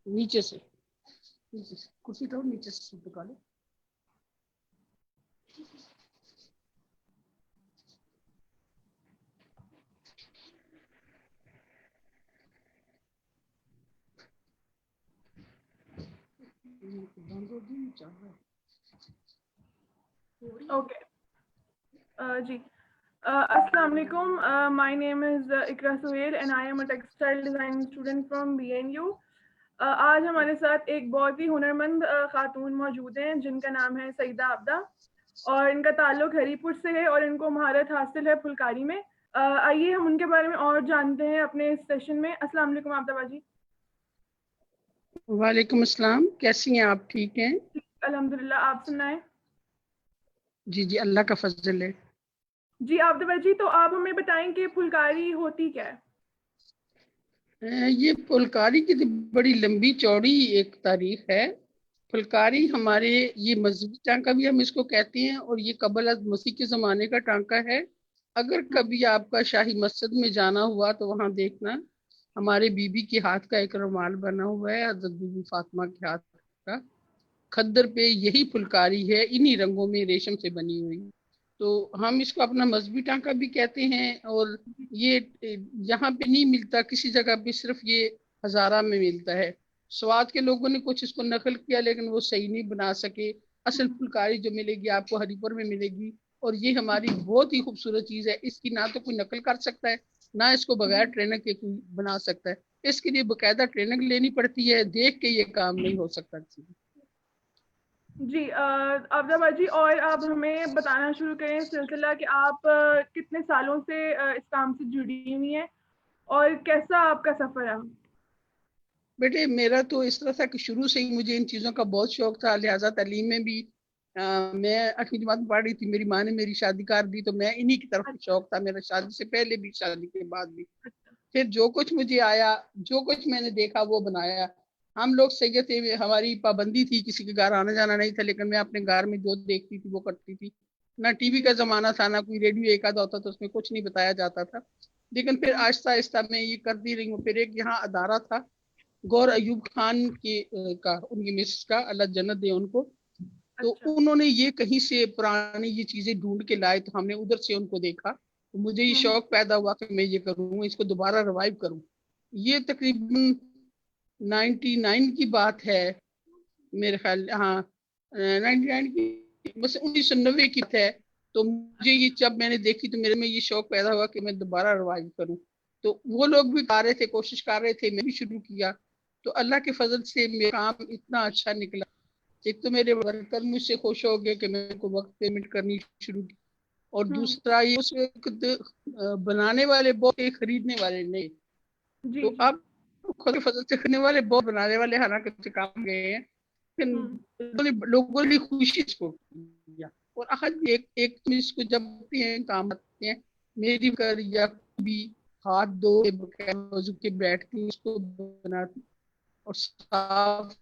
नीचे से कुर्सी तो नीचे से सूट निकालो। ओके जी अस्सलाम वालेकुम my name is Iqra Suhail and I am a textile design student from BNU। आज हमारे साथ एक बहुत ही हुनरमंद खातून मौजूद हैं जिनका नाम है सईदा आबदा और इनका ताल्लुक हरीपुर से है और इनको महारत हासिल है फुलकारी में। आइए हम उनके बारे में और जानते हैं अपने इस सेशन में। अस्सलाम वालेकुम आबदा बाजी। वालेकुम अस्सलाम, कैसी हैं आप? ठीक हैं? अल्हम्दुलिल्लाह, आप सुनाएं। जी जी, अल्लाह का फजल है। जी आबदा बाजी, तो आप हमें बताएं कि फुलकारी होती क्या है? ये फुलकारी की तो बड़ी लंबी चौड़ी एक तारीख है। फुलकारी हमारे ये मजहबी टांका भी हम इसको कहते हैं और ये कबल अज़ मसीह के ज़माने का टांका है। अगर कभी आपका शाही मस्जिद में जाना हुआ तो वहाँ देखना हमारे बीबी के हाथ का एक रुमाल बना हुआ है, हज़रत बीबी फातिमा के हाथ का। खद्दर पे यही फुलकारी है, इन्हीं रंगों में रेशम से बनी हुई। तो हम इसको अपना मजहबी टांका भी कहते हैं। और ये यहाँ पे नहीं मिलता किसी जगह पे, सिर्फ ये हजारा में मिलता है। स्वाद के लोगों ने कुछ इसको नकल किया लेकिन वो सही नहीं बना सके। असल फुलकारी जो मिलेगी आपको हरिपुर में मिलेगी। और ये हमारी बहुत ही खूबसूरत चीज है, इसकी ना तो कोई नकल कर सकता है, ना इसको बगैर ट्रेनर के कोई बना सकता है। इसके लिए बकायदा ट्रेनिंग लेनी पड़ती है, देख के ये काम नहीं हो सकता किसी को। जी आबदा बाजी, और आप हमें बताना शुरू करें सिलसिला कि आप कितने सालों से इस काम से जुड़ी हुई हैं और कैसा आपका सफर रहा? बेटे मेरा तो इस तरह था कि शुरू से ही मुझे इन चीज़ों का बहुत शौक था, लिहाजा तालीम में भी मैं 8वीं जमात में पढ़ रही थी, मेरी माँ ने मेरी शादी कर दी, तो मैं इन्हीं की तरफ अच्छा। शौक था मेरा, शादी से पहले भी शादी के बाद भी। अच्छा। फिर जो कुछ मुझे आया, जो कुछ मैंने देखा वो बनाया। हम लोग सही थे, हमारी पाबंदी थी, किसी के घर आना जाना नहीं था, लेकिन मैं अपने घर में जो देखती थी वो करती थी। ना टीवी जी। का जमाना था, ना कोई रेडियो एक आधा होता, तो उसमें कुछ नहीं बताया जाता था। लेकिन फिर आहिस्ता आहिस्ता मैं ये करती रही हूँ। फिर एक यहाँ अदारा था गौर अयूब खान की का, उनकी मिसेस का, अल्लाह जन्नत दे उनको। तो अच्छा। उन्होंने ये कहीं से पुरानी ये चीजें ढूंढ के लाए, तो हमने उधर से उनको देखा, तो मुझे ये हम्म। शौक पैदा हुआ कि मैं ये करूँ, इसको दोबारा रिवाइव करूँ। ये तकरीबन 99 की बात है मेरे ख्याल, हाँ 99 की, बस 1990 की बात है। तो मुझे ये जब मैंने देखी तो मेरे में ये शौक पैदा हुआ कि मैं दोबारा रिवाइव करूँ। तो वो लोग भी कर रहे थे, कोशिश कर रहे थे, मैं भी शुरू किया। तो अल्लाह के फजल से मेरा काम इतना अच्छा निकला। एक तो मेरे वर्कर मुझसे खुश हो गए कि मैं को वक्त पेमेंट करनी शुरू की, और हम्म। दूसरा ये उस वक्त बनाने वाले बहुत थे, खरीदने वाले नहीं। जी तो जी। अब खुद के फजल से खरीदने वाले बहुत, बनाने वाले हालांकि काम गए हैं। हम्म। लोगों ने खुशी इसको किया। और आखिर एक तुम इसको जब काम आते हैं, मेरी कर या भी हाथ धो के बगैर वजू के बैठती हूँ, उसको बनाती और साफ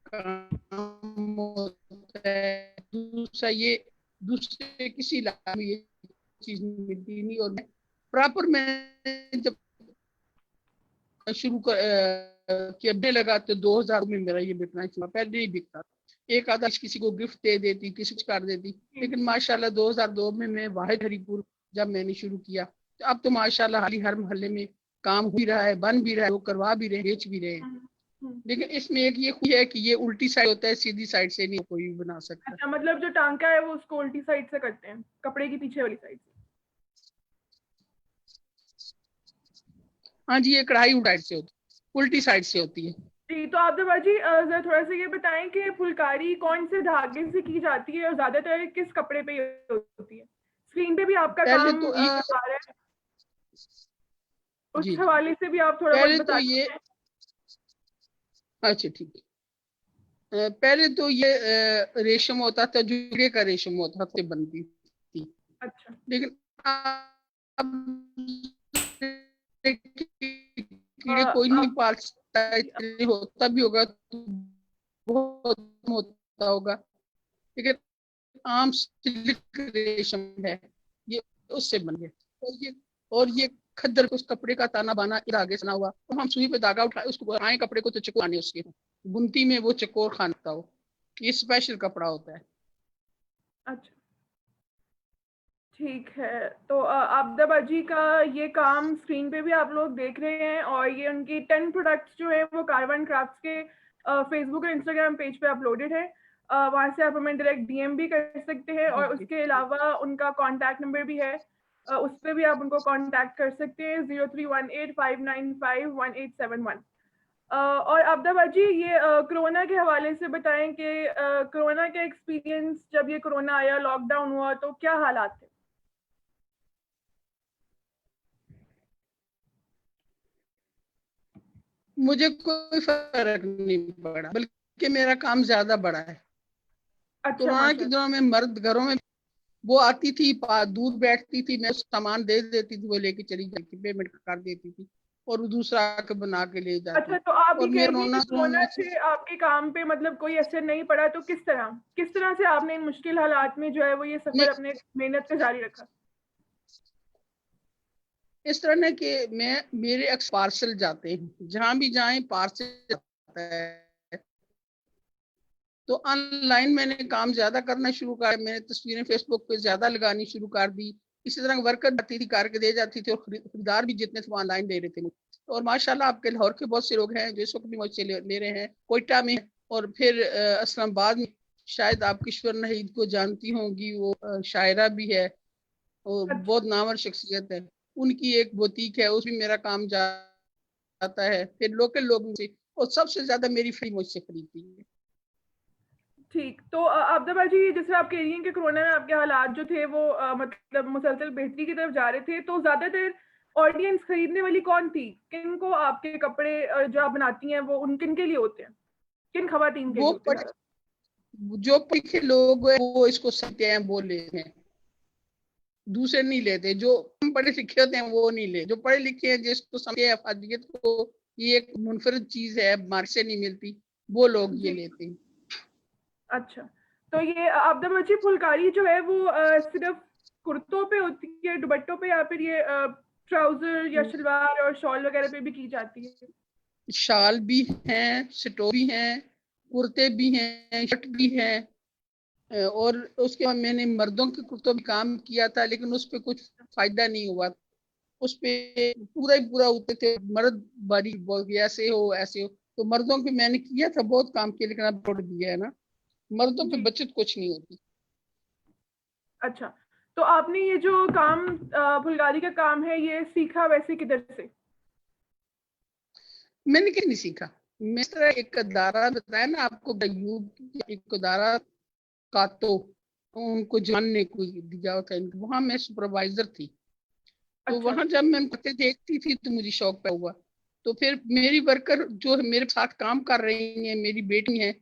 काम होता है। दूसरा ये, दूसरे किसी इलाके में ये चीज मिलती नहीं। और मैं प्रॉपर, मैं जब शुरू कर किया लगा तो 2000 में मेरा ये बिकना शुरू, पहले नहीं बिकता था। एक आधा किसी को गिफ्ट दे देती, किसी को कर देती। जी। लेकिन माशाल्लाह 2002 में मैं वाहिद हरीपुर जब मैंने शुरू किया, तो अब तो माशाल्लाह हाली हर मोहल्ले में काम हो भी रहा है, बन भी रहा है, वो करवा भी रहे हैं, बेच भी रहे हैं। हम्म। हम्म। लेकिन इसमें एक ये खुशी है कि ये उल्टी साइड होता है, सीधी साइड से नहीं कोई भी बना सकता। अच्छा, मतलब जो टांका है वो उसको उल्टी साइड से करते हैं, कपड़े की पीछे वाली साइड से? हाँ जी, ये कढ़ाई उल्टी साइड से होती है, उल्टी साइड से होती है। जी, तो आप बाजी जरा थोड़ा सा ये बताएं कि फुलकारी कौन से धागे से की जाती है और ज्यादातर किस कपड़े पे ये होती है? स्क्रीन पे भी आपका पहले काम तो ये, आ रहा है, जी उस जी, हवाले से भी आप थोड़ा बहुत पहले तो बता ये, सकते हैं। अच्छा ठीक है। पहले तो ये रेशम होता था, जुड़े का रेशम होता था, बनती थी। अच्छा। लेकिन अब कीड़े कोई नहीं अब पाल सकता है, इसलिए होता भी होगा तो बहुत कम होता होगा। लेकिन आम सिल्क रेशम है, ये उससे बन गया। और ये खद्दर को उस कपड़े का ताना बाना आगे सना हुआ, तो हम सुई पे धागा उठाए उसको आए कपड़े को तो चकोर आने उसके बुनती में वो चकोर खानता हो, ये स्पेशल कपड़ा होता है। अच्छा, ठीक है। तो आबदा बाजी का ये काम स्क्रीन पे भी आप लोग देख रहे हैं, और ये उनकी 10 प्रोडक्ट्स जो है वो कारवान क्राफ्ट्स के फेसबुक और इंस्टाग्राम पेज पे अपलोडेड है। वहाँ से आप हमें डायरेक्ट डीएम भी कर सकते हैं, और उसके अलावा उनका कॉन्टैक्ट नंबर भी है, उस पर भी आप उनको कॉन्टैक्ट कर सकते हैं 03185951 और आबदा बाजी ये कोरोना के हवाले से बताएं कि कोरोना का एक्सपीरियंस, जब ये कोरोना आया, लॉकडाउन हुआ, तो क्या हालात थे? मुझे कोई फर्क नहीं पड़ा, बल्कि मेरा काम ज्यादा बड़ा है। अच्छा, कोरोना के माशाल्लाह। दिनों में मर्द घरों में वो आती थी, दूर बैठती थी, मैं सामान दे देती थी, वो लेके चली जाती, पेमेंट कर देती थी और वो दूसरा आके बना के ले जाती। अच्छा, तो आप ये और कह मैं रही हैं कि कोरोना कोरोना में से आपके काम पे मतलब कोई असर नहीं पड़ा, तो किस तरह से आपने इन मुश्किल हालात में जो है वो ये सफर नहीं, अपने मेहनत का जारी रखा? इस तरह ना कि मैं मेरे अक्सर पार्सल जाते हैं, जहां भी जाएं पार्सल जाता है, तो ऑनलाइन मैंने काम ज्यादा करना शुरू कर, मैंने तस्वीरें फेसबुक पे ज्यादा लगानी शुरू कर दी। इसी तरह वर्कर जाती थी, करके दे जाती थी, और खरीदार भी जितने थे वो ऑनलाइन दे रहे थे मुझे। और माशाल्लाह आपके लाहौर के बहुत से लोग हैं जो इस वक्त भी मुझसे ले रहे हैं, कोयटा में, और फिर इस्लामाबाद में। शायद आप किश्वर नहीद को जानती होंगी, वो शायरा भी है और अच्छा, बहुत नामवर शख्सियत है, उनकी एक बुटीक है, उसमें मेरा काम जाता है। फिर लोकल लोग मुझसे, और सबसे ज्यादा मेरी फ्री मुझसे खरीदती है। ठीक। तो आबदा बाजी, जैसे आप कह रही हैं कि कोरोना में आपके हालात जो थे वो मतलब मुसलसल बेहतरी की तरफ जा रहे थे, तो ज्यादातर ऑडियंस खरीदने वाली कौन थी? किन को आपके कपड़े जो आप बनाती हैं वो उन किन के लिए होते हैं? किन खवातीन के लिए वो होते हैं पढ़े ज्यादा? जो पढ़े लिखे लोग हैं वो इसको समझते हैं, वो लेते हैं, दूसरे नहीं लेते। जो कम पढ़े लिखे होते हैं वो नहीं लेते, जो पढ़े लिखे हैं जिसको समझे अफादियत को, ये एक मुनफरद चीज है, मार्केट से नहीं मिलती, वो लोग ये जी। लेते हैं। अच्छा, तो ये आबदा बाजी फुलकारी जो है वो सिर्फ कुर्तों पे होती है, दुपट्टों पे, या फिर ये ट्राउजर या शलवार और शॉल वगैरह पे भी की जाती है? शाल भी हैं, स्टो भी हैं, कुर्ते भी हैं, शर्ट भी हैं। और उसके बाद मैंने मर्दों के कुर्तों में काम किया था, लेकिन उस पर कुछ फायदा नहीं हुआ। उस पे पूरा ही पूरा उतरे थे मर्द, बारी बोल गया ऐसे हो ऐसे हो। तो मर्दों पे मैंने किया था, बहुत काम किया, लेकिन अब छोड़ दिया है ना, मर्दों पे जी। बचत कुछ नहीं होती। अच्छा, तो आपने ये जो काम फुलकारी का काम है ये सीखा वैसे किधर से? मैंने क्या नहीं सीखा, मैं इस तरह एक अदारा बताया ना आपको, यूब एक अदारा का, तो उनको जानने को दिया था इनको, वहां मैं सुपरवाइजर थी। तो अच्छा, वहां जब मैं उनको देखती थी तो मुझे शौक पैदा हुआ। तो फिर मेरी वर्कर जो मेरे साथ काम कर रही हैं, मेरी बेटी है,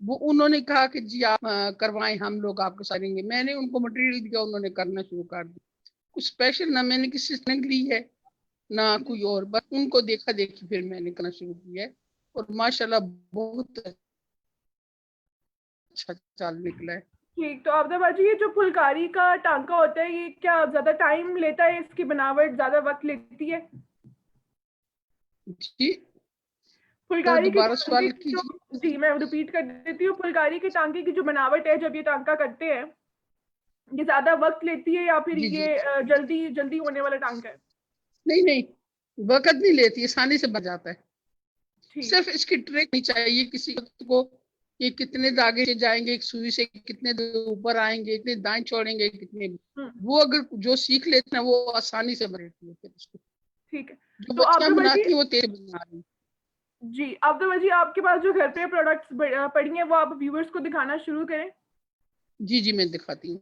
वो उन्होंने कहा कि जी आप करवाएं, हम लोग आपको सारेंगे। मैंने उनको मटेरियल दिया, उन्होंने करना शुरू कर दिया। कुछ स्पेशल ना मैंने किसी से ली है ना जी। कोई और, बस उनको देखा देखी फिर मैंने करना शुरू किया है, और माशाल्लाह बहुत अच्छा चाल निकला है। ठीक। तो आबदा बाजी, ये जो फुलकारी का टांका होता है ये क्या ज्यादा टाइम लेता है? इसकी बनावट ज्यादा वक्त लेती है? जी, तो फुलकारी के दोबारा टांके सवाल की जो, कीजिए। जी मैं रिपीट कर देती हूँ, फुलकारी के टांके की जो बनावट है जब ये टांका करते हैं, ये ज्यादा वक्त लेती है या फिर जी जी, ये जल्दी जल्दी होने वाला टांका है? नहीं नहीं, वक्त नहीं लेती, आसानी से बन जाता है। ठीक। सिर्फ इसकी ट्रिक नहीं चाहिए किसी को, कि कितने धागे से जाएंगे एक सुई से, कितने ऊपर आएंगे, कितने दाएं छोड़ेंगे, कितने, हम्म। वो अगर जो सीख लेते हैं वो आसानी से बनती है। फिर उसको ठीक है। जो तो बच्चियां आबदा बाजी, बनाती हैं वो तेज बना रही हैं। जी आबदा बाजी, आपके पास जो घर पे प्रोडक्ट्स पड़ी हैं वो आप व्यूवर्स को दिखाना शुरू करें। जी जी, मैं दिखाती हूँ।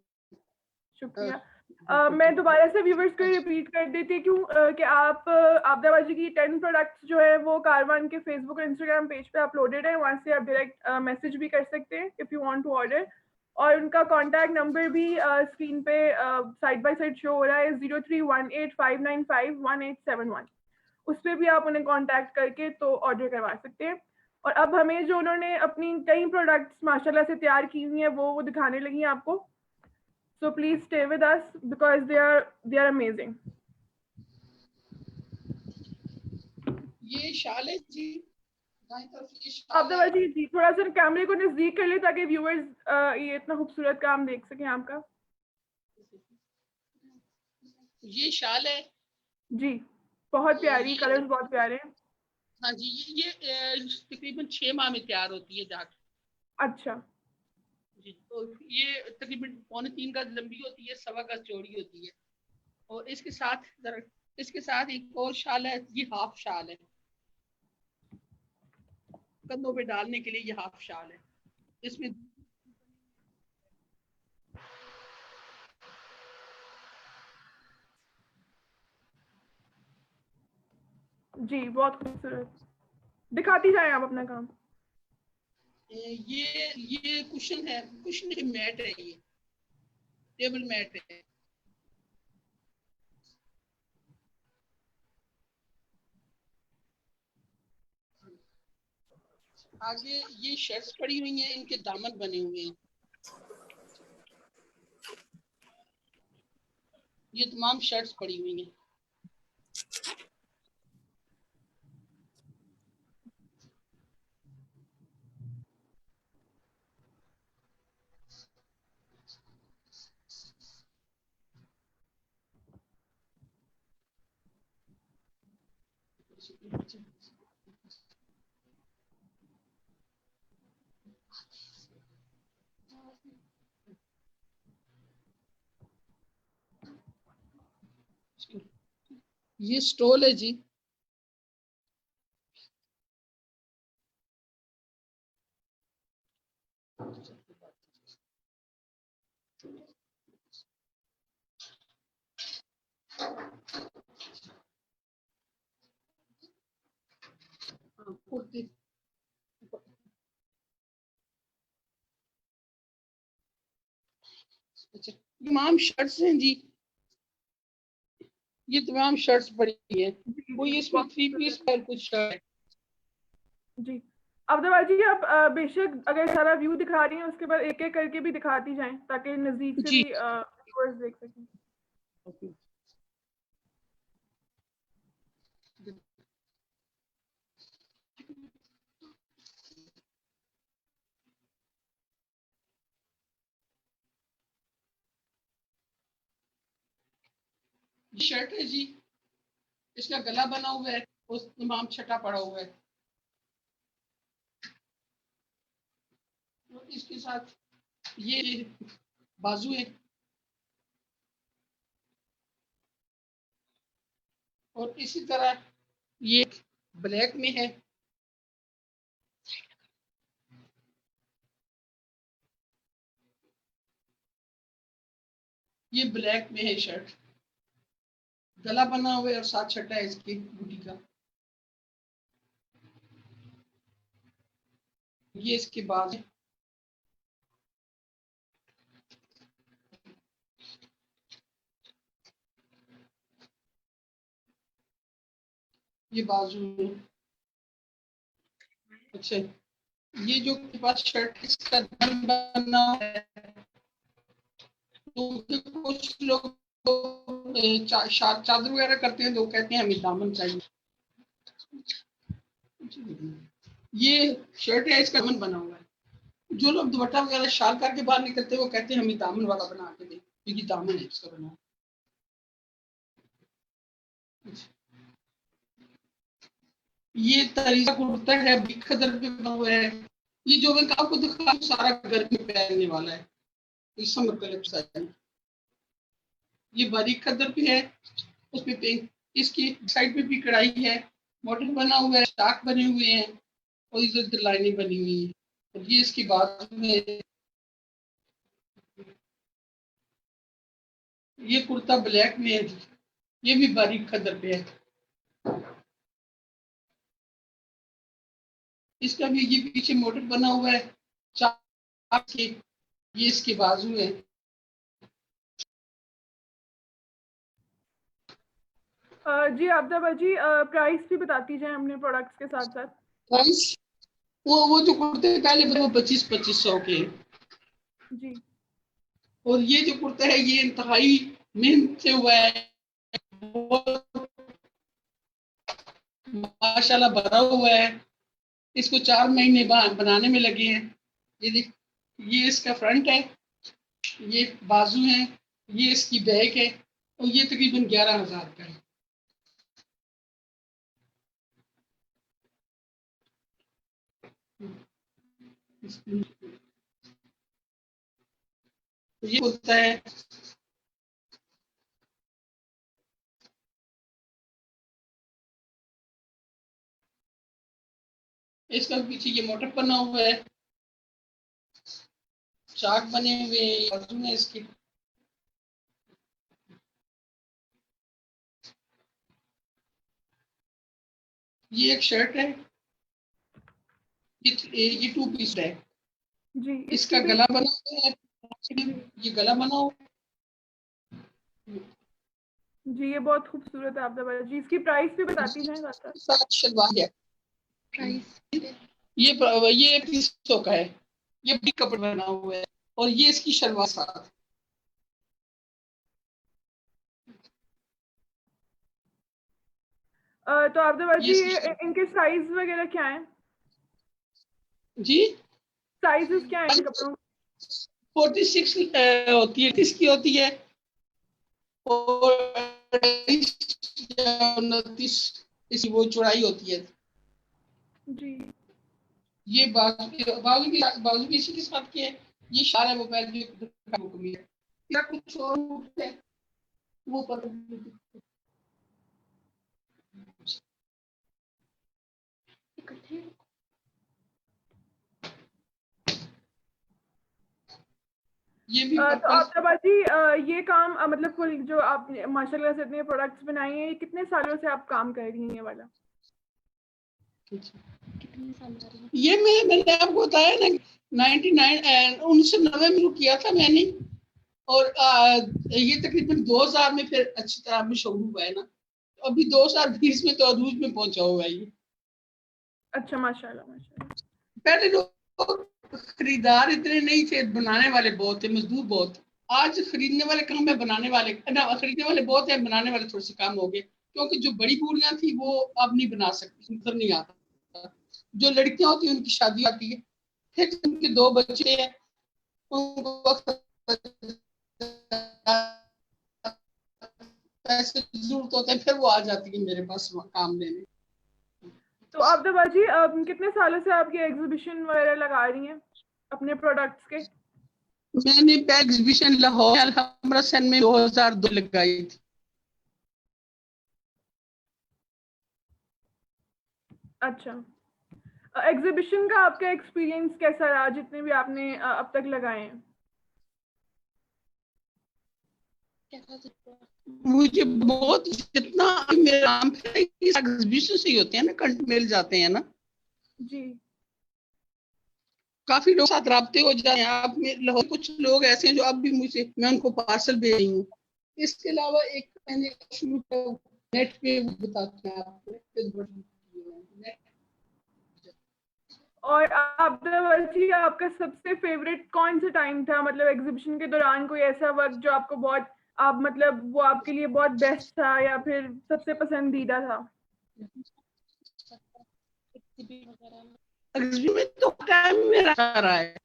शुक्रिया। मैं अच्छा, दोबारा से व्यूवर्स को रिपीट कर देती क्यों कि आप आबदा बाजी की 10 प्रोडक्ट्स जो है वो कारवान के फेसबुक और इंस्टाग्राम पेज पे अपलोडेड है, वहाँ से आप डायरेक्ट मैसेज भी कर सकते हैं if you want to order. और उनका कॉन्टैक्ट नंबर भी स्क्रीन पे साइड बाय साइड शो हो रहा है, 03185951 उस पर भी आप उन्हें कॉन्टैक्ट करके तो ऑर्डर करवा सकते हैं। और अब हमें जो उन्होंने अपनी कई प्रोडक्ट्स माशाल्लाह से तैयार की हुई हैं वो दिखाने लगी हैं आपको। So please stay with us because they are amazing. ये शाल है जी, दाएं तरफ ये आप शाल है। जी थोड़ा सा कैमरे को नजदीक कर ले ताकि व्यूअर्स ये इतना खूबसूरत काम देख सकें आपका। ये शाल है जी, बहुत और प्यारी, ये, कलर्स बहुत प्यारे हैं। हाँ जी, ये तकरीबन 6 माह में तैयार होती है जाके। अच्छा जी, तो ये तकरीबन 2.25 गज लंबी होती है, 1.25 गज चौड़ी होती है। और इसके साथ एक और शाल है, ये हाफ शाल है, कंधों पे डालने के लिए ये हाफ शाल है। इसमें जी, बहुत खूबसूरत। दिखाती जाए आप अपना काम। ये कुशन है, कुशन मैट है, ये टेबल मैट है। आगे ये शर्ट्स पड़ी हुई हैं, इनके दामन बने हुए हैं। ये तमाम शर्ट्स पड़ी हुई हैं। ये स्टॉल है जी। कुर्ती, अच्छा, तमाम शर्ट्स हैं जी, ये तमाम शर्ट्स पड़ी हुई हैं। जी कोई जी, इसमें बहुत 3 पीस खूबसूरत। पर कुछ शर्ट है। जी, अब्दुल जी आप बेशक अगर सारा व्यू दिखा रही हैं उसके बाद एक एक करके भी दिखाती जाएं ताकि नजदीक से जी, भी व्यूअर्स देख सकें। ये शर्ट है जी, इसका गला बना हुआ है, उस तमाम छटा पड़ा हुआ है। और इसके साथ ये बाजू है, और इसी तरह ये ब्लैक में है। ये ब्लैक में है शर्ट, गला बना हुआ है और साथ छटा है इसकी बूटी का। ये इसके बाद है, ये बाजू है। अच्छा, ये जो के पास शर्ट है, इसका दामन बना है, तो कुछ लोग चादर वगैरह करते हैं तो कहते हैं हमें दामन चाहिए। ये शर्ट है, इसका दामन बना हुआ है। जो लोग दुपट्टा वगैरह शाल करके बाहर निकलते हैं वो कहते हैं हमें दामन वाला बना के दे, क्योंकि दामन है इसका बना। ये तरीका कुर्ता है, खदर पे बना हुआ है। ये जो मैं आपको दिखा सारा घर में पहनने वाला है, इस समर कलेक्शन। ये बारीक खदर पे है, उसपे पिंक, इसकी साइड पे भी कढ़ाई है, मॉडल बना हुआ है, स्टाक बने हुए हैं, और इधर लाइनें बनी हुई है। और ये इसकी बात में, ये कुर्ता ब्लैक में है, ये भी बारीक खदर पे है। इसका भी ये पीछे मोटर बना हुआ है, चार के, ये इसके बाजू है। जी अब्दुल जी प्राइस भी बताती जाएं अपने प्रोडक्ट्स के साथ साथ। प्राइस, वो जो कुर्ते पहले वो 2500 के हैं। जी और ये जो कुर्ता है ये इंतहाई मेहनत से हुआ है, माशाल्लाह भरा हुआ है। इसको 4 महीने बनाने में लगे हैं। ये देख, ये इसका फ्रंट है, ये बाजू है, ये इसकी बैक है और ये तकरीबन 11,000 का है। ये होता है इसका पीछे ये मोटर बना हुआ है, चाक बने हुए हैं बाजू में इसके। ये एक शर्ट है, ये 2 पीस है जी। इसका गला बना हुआ है, ये गला बना हुआ जी। ये बहुत खूबसूरत है आप जी। इसकी प्राइस भी बताती हैं साथ शलवार है। प्राइस ये 300 का है, ये भी कपड़ा बना हुआ है और ये इसकी शलवार साथ। तो आप जी इनके साइज वगैरह क्या है जी? साइजेस क्या है इन कपड़ों? 46 होती है, 30 की होती है और 29 इसकी वो चौड़ाई होती है जी। ये बाजू की इसी के साथ की है। ये शाल है वो पहले जो कुछ और है वो पता नहीं। ये भी तो आप जी ये काम मतलब फुल जो आप माशाल्लाह से इतने प्रोडक्ट्स बनाए हैं, ये कितने सालों से आप काम कर रही हैं ये वाला? कितने साल कर रही हैं? ये मैंने आपको बताया ना 1990 में किया था मैंने और ये तकरीबन 2000 में फिर अच्छी तरह में शुरू हुआ है ना, अभी 2020 में तो अरूज में पहुंचा हुआ है ये। अच्छा, माशाल्लाह माशाल्लाह। पहले लोग खरीदार इतने नहीं थे, बनाने वाले बहुत थे, मजदूर बहुत। आज खरीदने वाले कम है, बनाने वाले खरीदने वाले बहुत है, बनाने वाले थोड़े से कम हो गए, क्योंकि जो बड़ी बूढ़ियां थी वो अब नहीं बना सकती, उनको नहीं आता। जो लड़कियां होती है उनकी शादी आती है, फिर उनके 2 बच्चे हैं, उनको पैसे जरूरत होते हैं, फिर वो आ जाती है मेरे पास काम लेने। तो आप जी कितने सालों से आप ये एग्जीबिशन वगैरह लगा रही हैं अपने प्रोडक्ट्स के? मैंने एग्जीबिशन लाहौर अमृतसर में 2002 लगाई थी। अच्छा, एग्जीबिशन का आपका एक्सपीरियंस कैसा रहा जितने भी आपने अब तक लगाए हैं? मुझे बहुत, जितना मेरा काम एग्जीबिशन से ही होते हैं ना, कंटेंट मिल जाते हैं ना जी। काफी लोग साथ राब्ते हो जाए आप में। कुछ लोग ऐसे हैं जो अब भी मुझे, मैं उनको पार्सल भेज रही हूँ। इसके अलावा एक मैंने नेट पे बताते हैं आपको। और आप जी आपका सबसे फेवरेट कौन सा टाइम था, मतलब एग्जीबिशन के दौरान कोई ऐसा वक्त जो आपको बहुत आप मतलब वो आपके लिए बहुत बेस्ट था या फिर सबसे पसंदीदा था? में तो टाइम मेरा रहा है।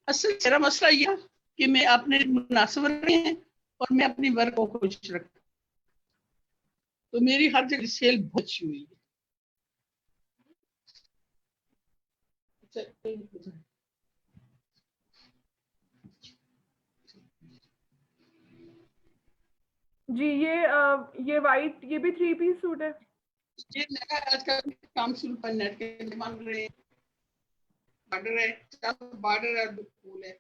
असल मेरा मसला यह कि मैं अपने मुनासिब हैं और मैं अपनी वर्क को खुश रखता, तो मेरी हर जगह सेल बहुत अच्छी हुई है। जी। ये वाइट, ये भी 3 पीस सूट है। ये नया आज का काम शुरू कर, नेट के मान रहे हैं, बॉर्डर है, फूल है।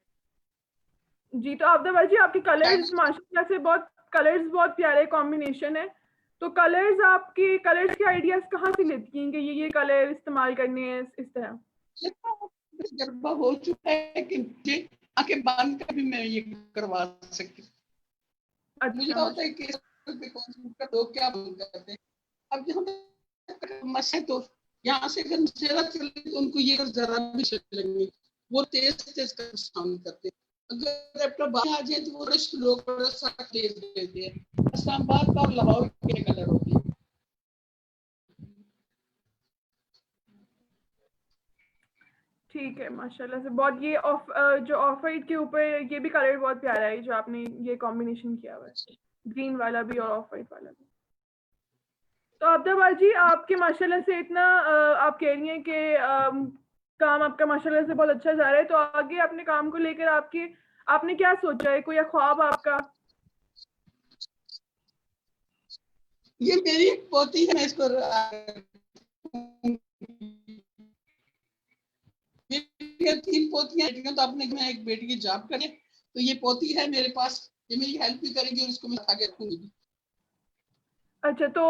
जी। तो आप जी आपके कलर्स माशाल्लाह से बहुत प्यारे कॉम्बिनेशन है। तो कलर्स की आइडियाज कहाँ से लेती हैं कि ये कलर इस्तेमाल करने हैं इस तरह? तजर्बा हो चुका है कि मुझे आंखें बांध कर भी मैं ये करवा सकती हूँ। अच्छा, मुझे होता है कि लोग क्या करते हैं। अब यहाँ मसे तो यहाँ से अगर ज्यादा चले तो उनको ये जरा भी चलेंगे, वो तेज कर साउंड करते हैं। अगर अपना बाहर आ जाए तो वो लोग तेज देते हैं। इस्लामाबाद का और लाहौर के कलर होते हैं। ठीक है, माशाल्लाह से बहुत ये जो ऑफ वाइट के ऊपर ये भी कलर बहुत प्यारा है जो आपने ये कॉम्बिनेशन किया हुआ है, ग्रीन वाला भी और ऑफ वाइट वाला भी। तो अब्दा जी आपके माशाल्लाह से इतना आप कह रही हैं कि काम आपका माशाल्लाह से बहुत अच्छा जा रहा है, तो आगे अपने काम को लेकर आपने क्या सोचा है, कोई ख्वाब आपका? ये मेरी पोती है, मैं इसको मेरी 3 पोतियां बेटियां, तो अपने मैं एक बेटी की जॉब करे, तो ये पोती है मेरे पास, ये मेरी हेल्प भी करेगी और इसको मैं आगे रखूंगी। अच्छा, तो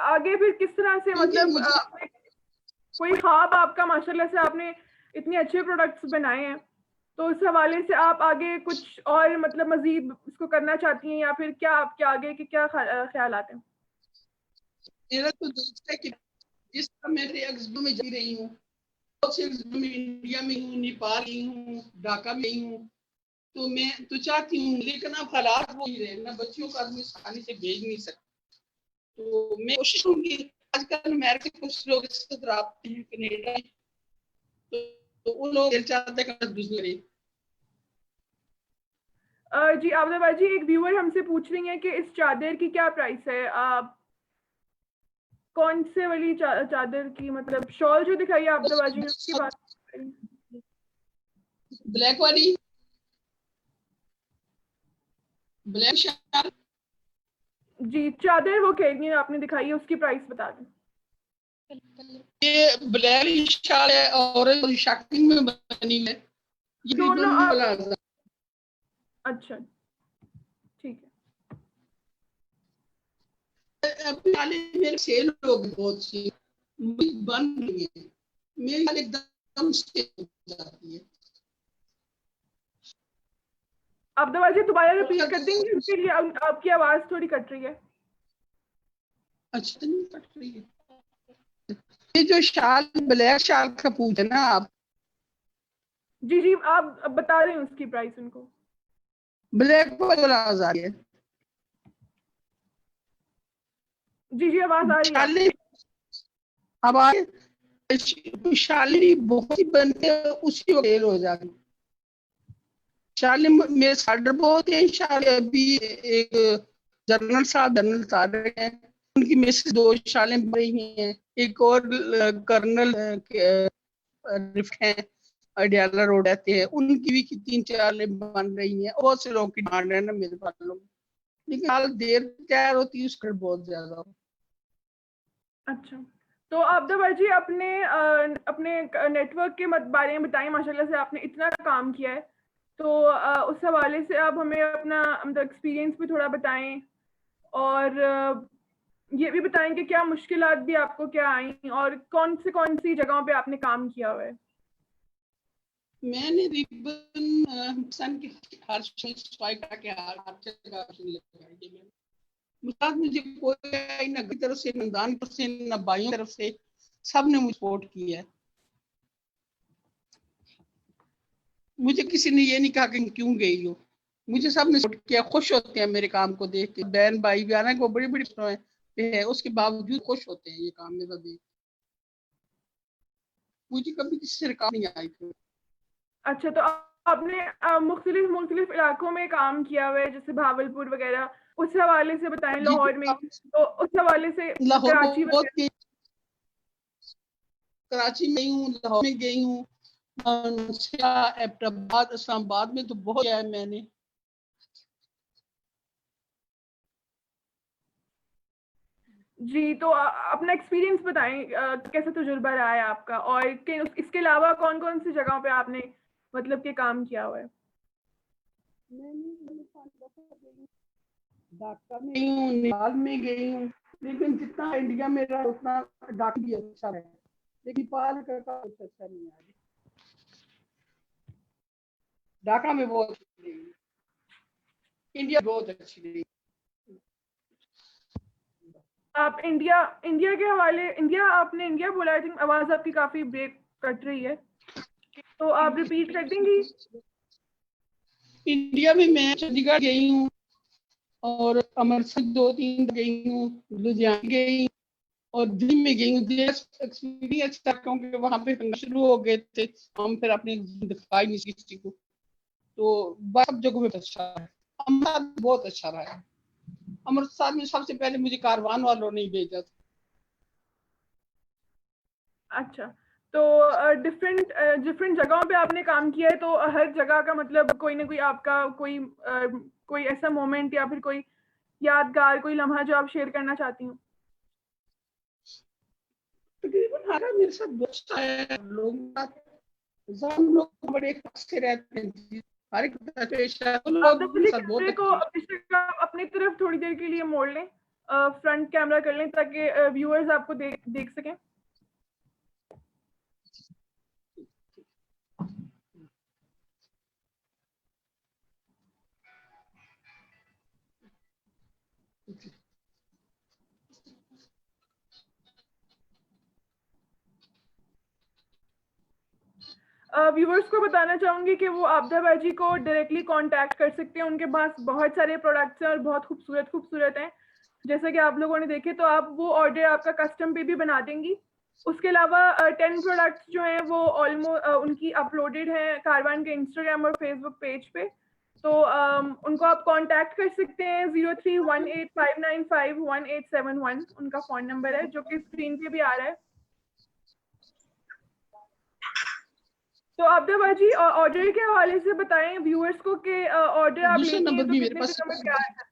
आगे फिर किस तरह से, क्योंकि मतलब मुझे कोई ख्वाब आपका माशाल्लाह से आपने इतने अच्छे प्रोडक्ट्स बनाए हैं, तो उस हवाले से आप आगे कुछ और मतलब मजीद इसको करना चाहती हैं, या फिर क्या आपके आगे के क्या ख्याल आते हैं? मेरा तो दोस्त है कि जिस तरह मैं एग्जिबो में जी रही हूँ, बहुत से एग्जिबो में इंडिया में हूँ, नेपाल में हूँ, ढाका में हूँ, तो मैं तो चाहती हूँ, लेकिन अब हालात वो ही रहे ना, बच्चियों को आदमी आसानी से भेज नहीं सकता, तो मैं कोशिश करूंगी। आजकल अमेरिका के कुछ लोग इस तरह आते हैं, कनेडा, तो वो लोग चाहते हैं कि बिजनेस करें। जी आबदा जी, एक व्यूअर हमसे पूछ रही है कि इस चादर की क्या प्राइस है, आप कौन से वाली चादर की, मतलब शॉल जो दिखाई है आबदा जी उसकी बात करें? ब्लैक वाली, ब्लैक शाल, जी चादर वो कह रही है आपने दिखाई है, उसकी प्राइस बता दें। ये ब्लैक शाल है और शॉकिंग में बनी है, ये दोनों तकरीबन आप, वाला। अच्छा ठीक अभी हाल ही मेरे सेल हो गई बहुत सी, बन रही है, मेरी हाल एकदम सेल हो जाती है। आबदा जी दोबारा रिपीट कर देंगे, उसके लिए आपकी आवाज थोड़ी कट रही है। अच्छा, नहीं कट रही है। ये जो शाल, ब्लैक शाल का पूछे ना आप, जी जी, आप अब बता रहे हैं उसकी प्राइस उनको। ब्लैक वाला 1000 है। जी जी, आवाज आ रही है शाली, आपकी। अब आए शाली बहुत ही बनते हैं, उसी को सेल हो जाती है। शाली मेरे साडर बहुत है, शाली अभी एक जनरल साहब, जनरल तारे हैं, उनकी में से 2 शालें बन रही हैं, एक और कर्नल रिफ्ट हैं, अडियाला रोड रहते हैं, उनकी भी 3-4 बन रही हैं, बहुत से लोगों की डिमांड है ना मेरे पास लोग, लेकिन हाल देर तैयार होती है उसका बहुत ज्यादा। अच्छा, तो आबदा जी अपने नेटवर्क के बारे में बताएं, माशाल्लाह से आपने इतना काम किया है, तो उस हवाले से आप हमें अपना मतलब एक्सपीरियंस भी थोड़ा बताएं, और ये भी बताएं कि क्या मुश्किलात भी आपको क्या आई, और कौन सी जगहों पे आपने काम किया हुआ है। मैंने रिबन सन के हर स्वाइप के हर जगह लगाई है मैंने, मुझे कोई ना की तरफ से, न दान तरफ से, न भाइयों तरफ से, सब ने मुझे सपोर्ट किया है। मुझे किसी ने ये नहीं कहा कि क्यों गई हो, मुझे सब ने सपोर्ट किया, खुश होते हैं मेरे काम को देख के, बहन भाई भी आना को बड़ी बड़ी है, उसके बावजूद खुश होते हैं ये काम मेरा देख, मुझे कभी किसी से रिकावट नहीं आई थी। अच्छा, तो आपने मुख्तलिफ मुख्तलिफ इलाकों में काम किया हुआ है, जैसे भावलपुर वगैरह, उस हवाले से बताएं, जी लाहौर में, तो उस हवाले से लाहौर कराची बहुत वगैरह। गई, कराची में हूँ, लाहौर में गई हूँ, एबटाबाद, इस्लामाबाद में तो बहुत गया है मैंने। जी, तो अपना एक्सपीरियंस बताएं, कैसा तजुर्बा रहा है आपका, और इसके अलावा कौन कौन सी जगहों पे आपने मतलब के काम किया हुआ है? मैंने ढाका में गई हूँ, नेपाल में गई हूँ, लेकिन जितना इंडिया में रहा उतना ढाका भी अच्छा है, लेकिन नेपाल का कुछ अच्छा नहीं है। ढाका में बहुत अच्छी रही, इंडिया बहुत अच्छी रही। आप इंडिया इंडिया के हवाले, आपने इंडिया बोला, आई थिंक आवाज आपकी काफी ब्रेक कट रही है, तो आप रिपीट कर देंगी? इंडिया में मैं चंडीगढ़ गई हूँ और अमृतसर 2-3 गई हूँ, लुधियाना गई, और दिल्ली में गई हूँ, एक्सपीरियंस था क्योंकि वहां पे दंगे शुरू हो गए थे, हम फिर अपने दिखाई नहीं किसी को, तो बस सब जगह पे अच्छा है। अमृतसर बहुत अच्छा रहा है। अमृतसर में सबसे पहले मुझे कारवान वालों ने भेजा था। अच्छा, तो डिफरेंट डिफरेंट जगहों पे आपने काम किया है, तो हर जगह का मतलब कोई ना कोई आपका कोई ऐसा मोमेंट या फिर कोई यादगार कोई लम्हा जो आप शेयर करना चाहती हूँ। तकरीबन हर मेरे साथ दोस्त आए लोग, हम लोग बड़े अच्छे रहते हैं, हर एक आप लोग मेरे मुझे साथ बहुत कैमरे को अच्छे। अपनी तरफ थोड़ी देर के लिए मोड़ लें, फ्रंट कैमरा कर लें ताकि व्यूअर्स आपको देख सकें। व्यूवर्स को बताना चाहूंगी कि वो आपदा बाजी को डायरेक्टली कांटेक्ट कर सकते हैं, उनके पास बहुत सारे प्रोडक्ट्स हैं और बहुत खूबसूरत खूबसूरत हैं। जैसे कि आप लोगों ने देखे, तो आप वो ऑर्डर आपका कस्टम पे भी बना देंगी। उसके अलावा 10 प्रोडक्ट्स जो हैं वो ऑलमोस्ट उनकी अपलोडेड हैं कारवान के इंस्टाग्राम और फेसबुक पेज पे। तो उनको आप कांटेक्ट कर सकते हैं। 03185951 उनका फ़ोन नंबर है जो कि स्क्रीन पे भी आ रहा है। तो आपदा बाजी ऑर्डर के हवाले से बताएं व्यूअर्स को कि ऑर्डर आप दूसरा लेती हैं नंबर तो भी मेरे कितने पास। दिनों में क्या है।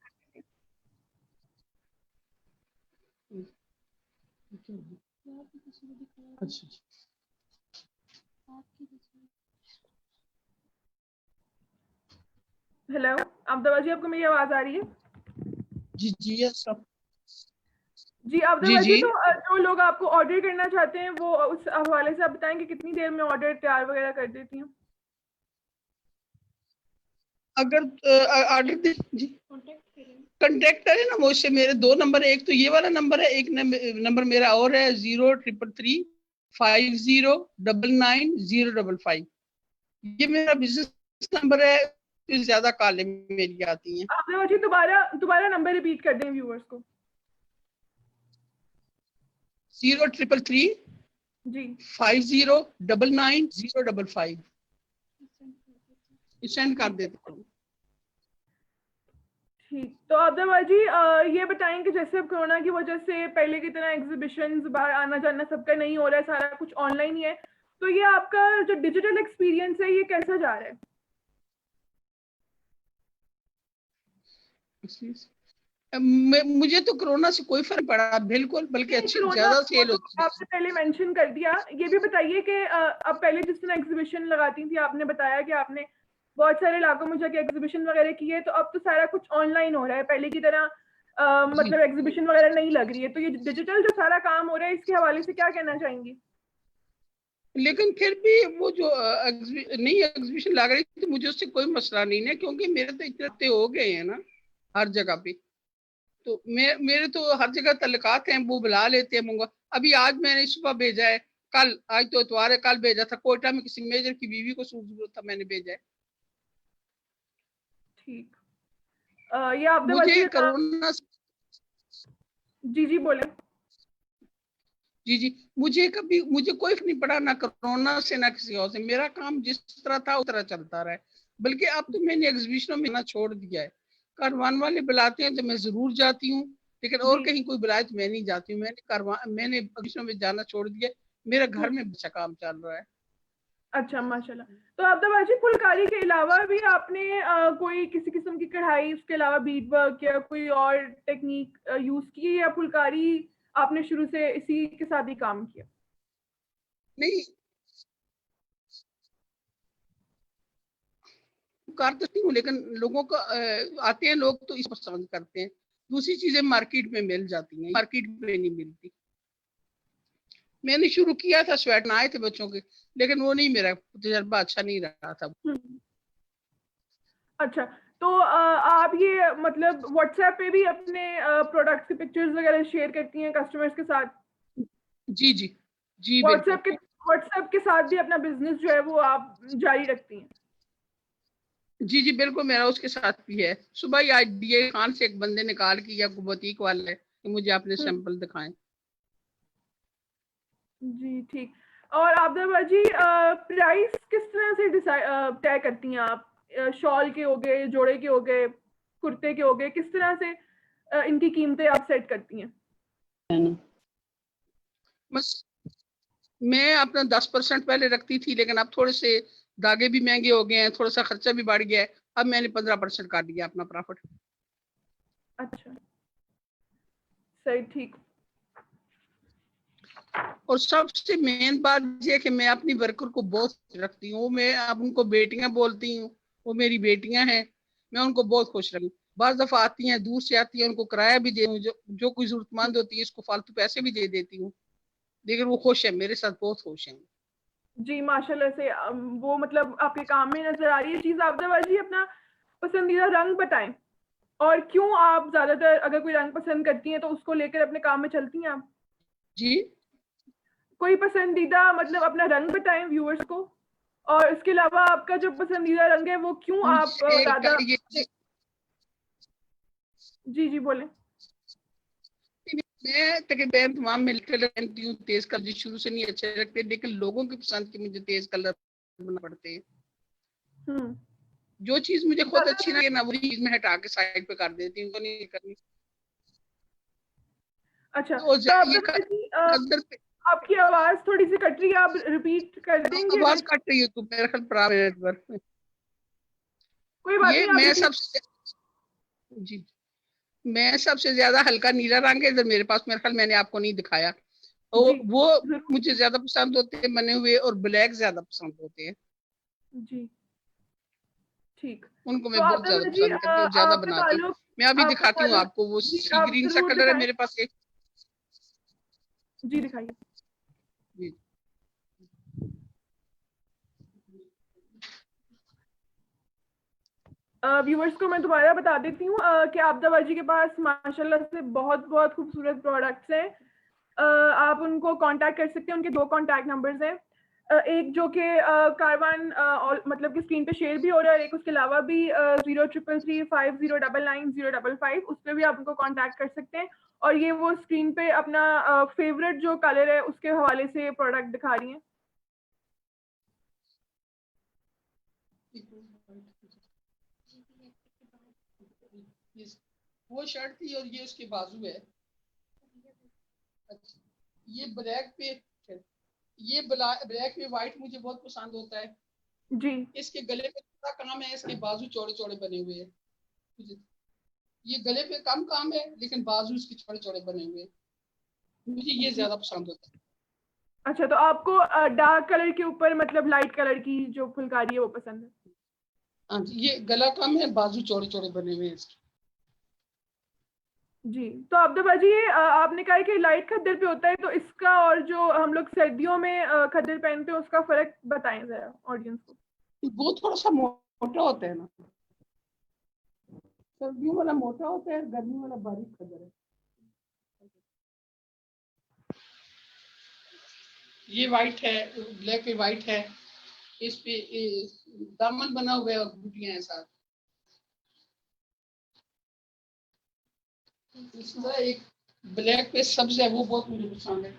अच्छा हेलो आपदा बाजी, आपको मेरी आवाज आ रही है? जी जी, यस सब। जी आपदा जी बाजी, जी, तो जो लोग आपको ऑर्डर करना चाहते हैं वो उस हवाले से आप बताएं कि कितनी देर में ऑर्डर तैयार वगैरह कर देती हैं। अगर ऑर्डर दे जी, कांटेक्ट करें ना मुझसे। मेरे दो नंबर है, एक तो ये वाला नंबर है, एक नंबर मेरा और है 0333509905। ये मेरा बिजनेस नंबर है, इससे ज्यादा कॉलें मेरी आती हैं। आपदा बाजी दोबारा दोबारा नंबर रिपीट कर दें व्यूअर्स को। 0333 जी 509905 सेंड कर देते हैं। ठीक, तो आपदा बाजी ये बताएं कि जैसे अब कोरोना की वजह से पहले की तरह एग्जीबिशंस बाहर आना जाना सबका नहीं हो रहा है, सारा कुछ ऑनलाइन ही है, तो ये आपका जो डिजिटल एक्सपीरियंस है ये कैसा जा रहा है? मुझे तो कोरोना से कोई फर्क पड़ा बिल्कुल, बल्कि नहीं, अच्छी कोरोना ज्यादा वो सेल तो होती है। आपने पहले मेंशन कर दिया। ये भी बताइए कि अब पहले जिस तरह एग्जीबिशन लगाती थी, आपने बताया कि आपने बहुत सारे इलाकों में जाके एग्जीबिशन वगैरह की है, तो अब तो सारा कुछ ऑनलाइन हो रहा है, पहले की तरह जी, मतलब एग्जीबिशन वगैरह नहीं लग रही है, तो ये डिजिटल जो सारा काम हो रहा है इसके हवाले से क्या कहना चाहेंगी? लेकिन फिर भी वो जो नई एग्जीबिशन लग रही थी, मुझे उससे कोई मसला नहीं है, क्योंकि मेरे तो इतने हो गए हैं ना हर जगह पे। तो मेरे तो हर जगह तल्लुकात हैं, वो बुला लेते हैं मुंगा। अभी आज मैंने सुबह भेजा है, कल, आज तो इतवार है, कल भेजा था, कोयटा में किसी मेजर की बीवी को सूट जरूरत था, मैंने भेजा है। ठीक, ये आपदा मुझे बाजी का काम। कोरोना, जी जी बोले। जी जी, मुझे कोई फर्क नहीं पड़ा, ना कोरोना से ना किसी और से। मेरा काम जिस तरह था उस तरह चलता रहा है। बल्कि अब तो मैंने एग्जीबिशनों में ना छोड़ दिया है। कारवान वाले बुलाते हैं तो मैं जरूर जाती हूँ, लेकिन और जी। कहीं कोई बुलाए तो मैं नहीं जाती हूँ। मैंने एग्जीबिशनों में जाना छोड़ दिया। मेरा घर में अच्छा काम चल रहा है। अच्छा, माशाल्लाह। तो आपदा बाजी, फुलकारी के अलावा भी आपने कोई किसी किस्म की कढ़ाई, उसके अलावा बीड वर्क या कोई और टेक्निक यूज की है, या फुलकारी आपने शुरू से इसी के साथ ही काम किया? नहीं, कर सकती हूँ, लेकिन लोगों को आते हैं लोग तो इस पसंद करते हैं। दूसरी चीजें मार्केट में मिल जाती हैं, मार्केट में नहीं मिलती। मैंने शुरू किया था, स्वेटर आए थे बच्चों के, लेकिन वो नहीं, मेरा तजर्बा अच्छा नहीं रहा था। हम्म। अच्छा, तो आप ये मतलब व्हाट्सएप पे भी अपने प्रोडक्ट्स की पिक्चर्स वगैरह शेयर करती हैं कस्टमर्स के साथ? जी जी, जी बिल्कुल। व्हाट्सएप के साथ भी अपना बिजनेस जो है वो आप जारी रखती हैं? जी जी बिल्कुल, मेरा उसके साथ भी है। सुबह ही आज डीए खान से एक बंदे ने कॉल किया, बुटीक वाले, कि मुझे अपने हम्म। सैंपल दिखाएं। जी ठीक। और आबदा जी, प्राइस किस तरह से तय करती हैं आप? शॉल के हो गए, जोड़े के हो गए, कुर्ते के हो गए, किस तरह से इनकी कीमतें आप सेट करती हैं? बस मैं अपना 10% पहले रखती थी, लेकिन अब थोड़े से धागे भी महंगे हो गए हैं, थोड़ा सा खर्चा भी बढ़ गया है। अब मैंने 15% काट दिया अपना प्रॉफिट। अच्छा, सही, ठीक। और सबसे मेन बात यह है कि मैं अपनी वर्कर को बहुत रखती हूँ। मैं अब उनको बेटियां बोलती हूँ, वो मेरी बेटियां हैं। मैं उनको बहुत खुश रखती हूँ। बार दफा आती हैं, दूर से आती हैं, उनको किराया भी दे, जो कोई जरूरतमंद होती है इसको फालतू पैसे भी दे देती हूँ, लेकिन वो खुश है, मेरे साथ बहुत खुश है। जी माशाल्लाह से, वो मतलब आपके काम में नजर आ रही है चीज। आबदा जी, अपना पसंदीदा रंग बताएं, और क्यों आप ज्यादातर अगर कोई रंग पसंद करती हैं तो उसको लेकर अपने काम में चलती हैं आप? जी, कोई पसंदीदा मतलब अपना रंग बताएं व्यूअर्स को, और इसके अलावा आपका जो पसंदीदा रंग है वो क्यों आप मुझे ज्यादा? ये जी जी बोलें। मैं तकरीबन तमाम मिल कलर पहनती हूँ। तेज कलर शुरू से नहीं अच्छे लगते, लेकिन लोगों की पसंद की मुझे तेज कलर बनना पड़ते हैं। हम्म। जो चीज मुझे खुद अच्छी ज्यादातर। लगे ना, वही चीज मैं हटा के साइड पे कर देती हूँ, तो नहीं करनी। अच्छा, तो तो ये आबदा जी, कदर पे आपकी आवाज थोड़ी सी कट रही है, आप रिपीट कर देंगे आवाज अगर? कट रही है तो मेरे ख्याल प्रॉब्लम है नेटवर्क में। कोई बात ये नहीं, आप मैं रिपीट। सबसे जी मैं सबसे ज्यादा हल्का नीला रंग है इधर मेरे पास, मेरे ख्याल मैंने आपको नहीं दिखाया। जी तो वो जरूर। मुझे ज्यादा पसंद होते हैं बने हुए, और ब्लैक ज्यादा पसंद होते हैं। जी ठीक। उनको तो मैं बहुत ज्यादा आबदा जी, पसंद करती हूँ, ज्यादा आपका बनाती हूँ। ताल्लुक मैं अभी आपका दिखाती हूँ ताल्लुक आपको, वो जी सी आप ग्रीन सा जरूर कलर है दिखाएं। मेरे पास एक। जी दिखाइए। जी, व्यूअर्स को मैं दोबारा बता देती हूँ कि आबदा जी के पास माशाल्लाह से बहुत बहुत खूबसूरत प्रोडक्ट्स हैं। आप उनको कांटेक्ट कर सकते हैं। उनके दो कांटेक्ट नंबर्स हैं, एक जो कि कारवान मतलब कि स्क्रीन पे शेयर भी हो रहा है, एक उसके अलावा भी 033350999055, उस पर भी आप उनको कांटेक्ट कर सकते हैं। और ये वो स्क्रीन पे अपना फेवरेट जो कलर है उसके हवाले से प्रोडक्ट दिखा रही हैं। वो शर्ट थी और ये उसके बाजू है। अच्छा, ये ब्लैक पे, ये ब्लैक पे व्हाइट मुझे बहुत पसंद होता है। जी इसके गले पे थोड़ा काम है, इसके बाजू चौड़े चौड़े बने हुए हैं। ये गले पे कम काम है, लेकिन बाजू इसके चौड़े चौड़े बने हुए हैं। मुझे ये जी। ज्यादा पसंद होता है। अच्छा, तो आपको डार्क कलर के ऊपर मतलब लाइट कलर की जो फुलकारी है वो पसंद है? हाँ जी, ये गला कम है, बाजू चौड़े चौड़े बने हुए हैं इसके। जी। तो अब्दुल बाजी, ये आपने कहा है कि लाइट खद्दर पे होता है, तो इसका और जो हम लोग सर्दियों में खद्दर पहनते हैं उसका फर्क बताएं जरा ऑडियंस को। वो थोड़ा सा मोटा होता है ना, सर्दियों वाला मोटा होता है, गर्मी वाला बारीक खदर है। ये व्हाइट है, ब्लैक पे व्हाइट है। इस पे दामन बना हुआ है और बूटियां हैं साथ। इस तरह एक ब्लैक पे सब्ज है, वो बहुत मुझे पसंद है।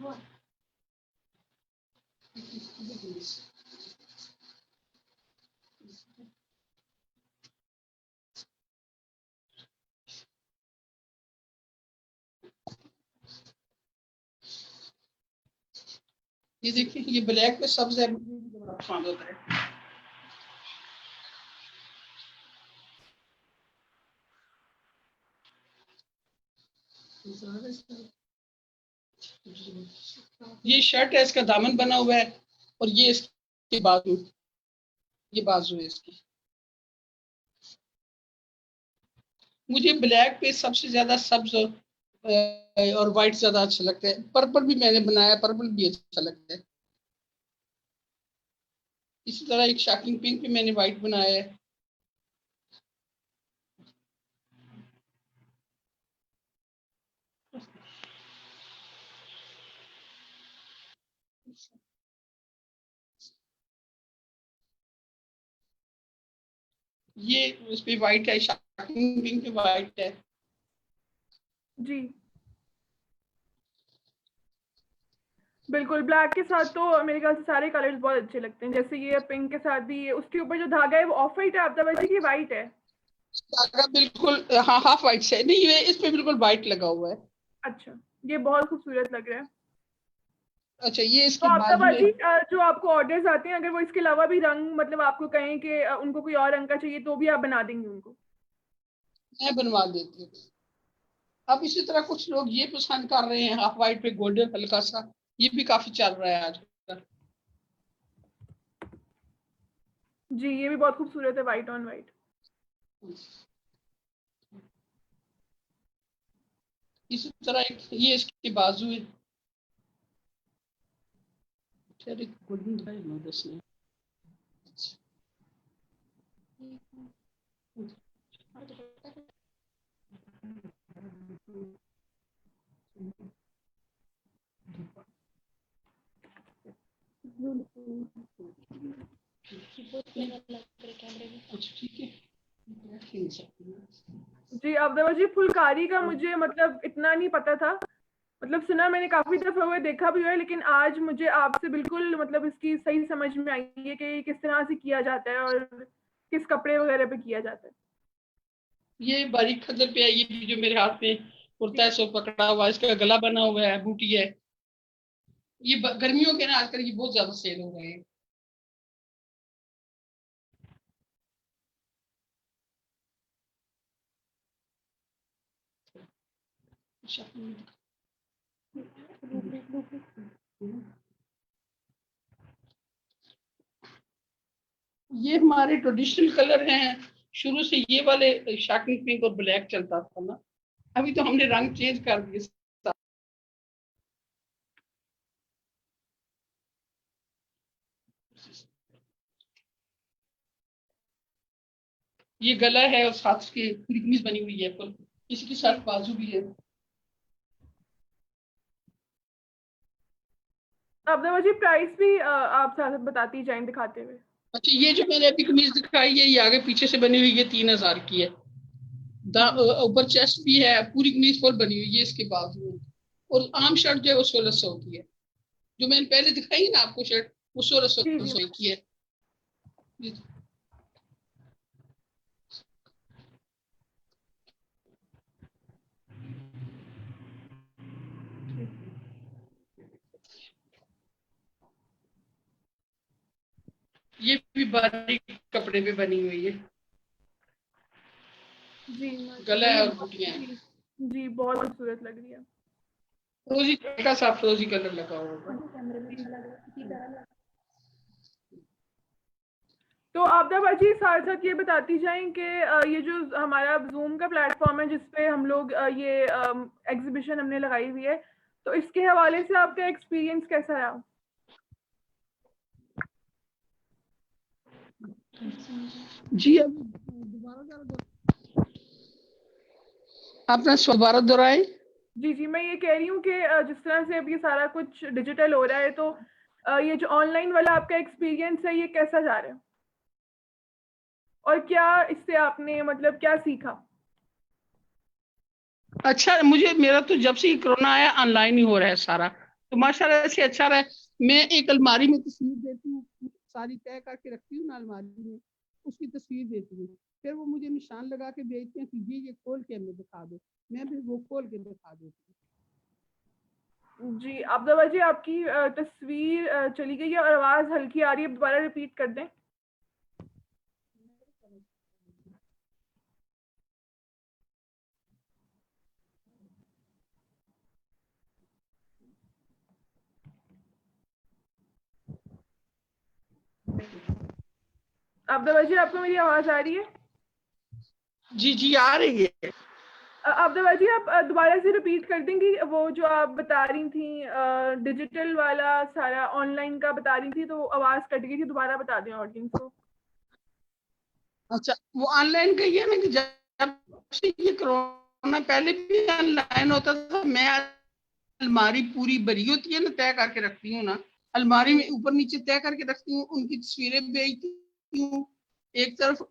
ये देखिए, ये ब्लैक पे सब्ज है, मुझे भी बड़ा पसंद होता है। ये शर्ट है, इसका दामन बना हुआ है, और ये इसके बाजू, ये बाजू है इसकी। मुझे ब्लैक पे सबसे ज्यादा सब्ज और व्हाइट ज्यादा अच्छा लगता है। पर्पल भी मैंने बनाया, पर्पल भी अच्छा लगता है। इसी तरह एक शॉकिंग पिंक पे मैंने व्हाइट बनाया है। ये इस पे व्हाइट है, शॉकिंग पिंक पे व्हाइट है। जी बिल्कुल, ब्लैक के साथ तो मेरे ख्याल से सारे कलर्स बहुत अच्छे लगते हैं, जैसे ये पिंक के साथ भी ये उसके ऊपर जो धागा है वो ऑफ वाइट है आफ्ताब जी की वाइट है? धागा बिल्कुल, हाँ, हाफ वाइट से नहीं, ये इस पे बिल्कुल वाइट लगा हुआ है। अच्छा, ये बहुत खूबसूरत लग रहा है। अच्छा, ये तो इसके आफ्ताब बाजू जी एक, जो आपको ऑर्डर्स आते हैं, अगर वो इसके अलावा भी रंग मतलब आपको कहें कि उनको कोई और रंग का चाहिए तो भी आप बना देंगे उनको? मैं बनवा देती हूँ। अब इसी तरह कुछ लोग ये पसंद कर रहे हैं हाफ वाइट पे गोल्डन हल्का सा, ये भी काफी चल रहा है आजकल। जी, ये भी बहुत खूबसूरत है, वाइट ऑन वाइट। इसी तरह एक ये इसकी बाजू है, चलिए गोल्डन है ना दसने। अच्छा ठीक है। जी अब्दुल्ला जी, फुलकारी का मुझे मतलब इतना नहीं पता था, मतलब सुना मैंने काफी दफे हुए, देखा भी हुआ है, लेकिन आज मुझे आपसे बिल्कुल मतलब इसकी सही समझ में आई है कि किस तरह से किया जाता है और किस कपड़े वगैरह पे किया जाता है। ये बारीक खद्दर पे है, ये भी जो मेरे हाथ में कुर्ता है सो पकड़ा हुआ, इसका गला बना हुआ है, बूटी है। ये गर्मियों के ना आजकल ये बहुत ज्यादा सेल हो रहे हैं। ये हमारे ट्रेडिशनल कलर हैं, शुरू से ये वाले शॉकिंग पिंक और ब्लैक चलता था ना, अभी तो हमने रंग चेंज कर दिए। ये गला है और साथ की पूरी कमीज बनी हुई है फुल, इसके जी साथ बाजू भी है। अब्दुल्ला जी, प्राइस भी आप साथ बताती जाएं दिखाते हुए। अच्छा, ये जो मैंने अभी कमीज दिखाई है, ये आगे पीछे से बनी हुई है, 3000 की है। जी ऊपर चेस्ट भी है, पूरी कमीज फुल बनी हुई है इसके बाजू में। और आम शर्ट जो है वो 1600 की है, जो मैंने पहले दिखाई ना आपको शर्ट, वो सोलह सौ जी जी। की है। ये भी बारीक कपड़े पे बनी हुई है, जी गला माशाल्लाह, है ये और बहुत बूटियां हैं। जी जी बहुत खूबसूरत लग रही है। फिरोजी का सा फिरोजी कलर लगा हुआ है। जी। तो आपदा बाजी साथ साथ ये बताती जाएं कि ये जो हमारा जूम का प्लेटफॉर्म है जिसपे हम लोग ये एग्जीबिशन हमने लगाई हुई है, तो इसके हवाले से आपका एक्सपीरियंस कैसा रहा? जी, अब दोबारा अपना दोबारा दोहराए। जी जी, मैं ये कह रही हूँ कि जिस तरह से अब ये सारा कुछ डिजिटल हो रहा है, तो ये जो ऑनलाइन वाला आपका एक्सपीरियंस है ये कैसा जा रहा है और क्या इससे आपने मतलब क्या सीखा? अच्छा, मुझे मेरा तो जब से ये कोरोना आया ऑनलाइन ही हो रहा है सारा, तो माशाल्लाह से अच्छा रहा है। मैं एक अलमारी में तस्वीर देती हूँ, सारी तय करके रखती हूँ ना अलमारी में, उसकी तस्वीर देती हूँ, फिर वो मुझे निशान लगा के भेजते हैं कि ये खोल के हमें दिखा दो, मैं भी वो खोल के दिखा देती जी अब्दुल्ला जी, आपकी तस्वीर चली गई है और आवाज़ हल्की आ रही है, दोबारा रिपीट कर दें। अब्दुल्ला जी, आपको मेरी आवाज़ आ रही है? हूँ। जी जी, आ रही है। अब्दुल्ला जी, आप दोबारा से रिपीट कर देंगी वो जो आप बता रही थी, डिजिटल वाला सारा ऑनलाइन का बता रही थी, तो आवाज़ कट गई थी, दोबारा बता दें ऑडियंस को। अच्छा, वो ऑनलाइन का ये है ना कि जब से ये कोरोना, पहले भी ऑनलाइन होता था, मैं अलमारी पूरी भरी होती है ना, तय करके रखती हूँ ना, अलमारी जी में ऊपर नीचे तय करके रखती हूँ, उनकी तस्वीरें भेजती हूँ। एक तरफ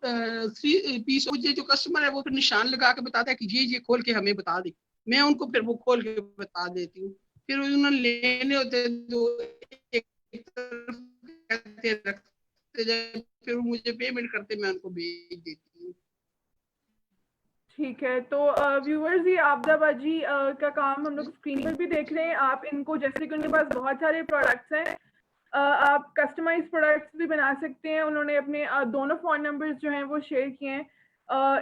थ्री पीस, मुझे जो कस्टमर है वो फिर निशान लगा के बताता है कि ये खोल के हमें बता दे, मैं उनको फिर वो खोल के बता देती हूँ। फिर उन्होंने लेने होते दो, एक तरफ कहते रखते जाए, फिर वो मुझे पेमेंट करते, मैं उनको भेज देती हूँ। ठीक है, तो व्यूअर्स ये आपदाबाजी का काम हम लोग स्क्रीन पर भी देख रहे हैं। आप इनको, जैसे कि उनके पास बहुत सारे प्रोडक्ट्स हैं, आप कस्टमाइज प्रोडक्ट्स भी बना सकते हैं। उन्होंने अपने दोनों फ़ोन नंबर्स जो हैं वो शेयर किए हैं।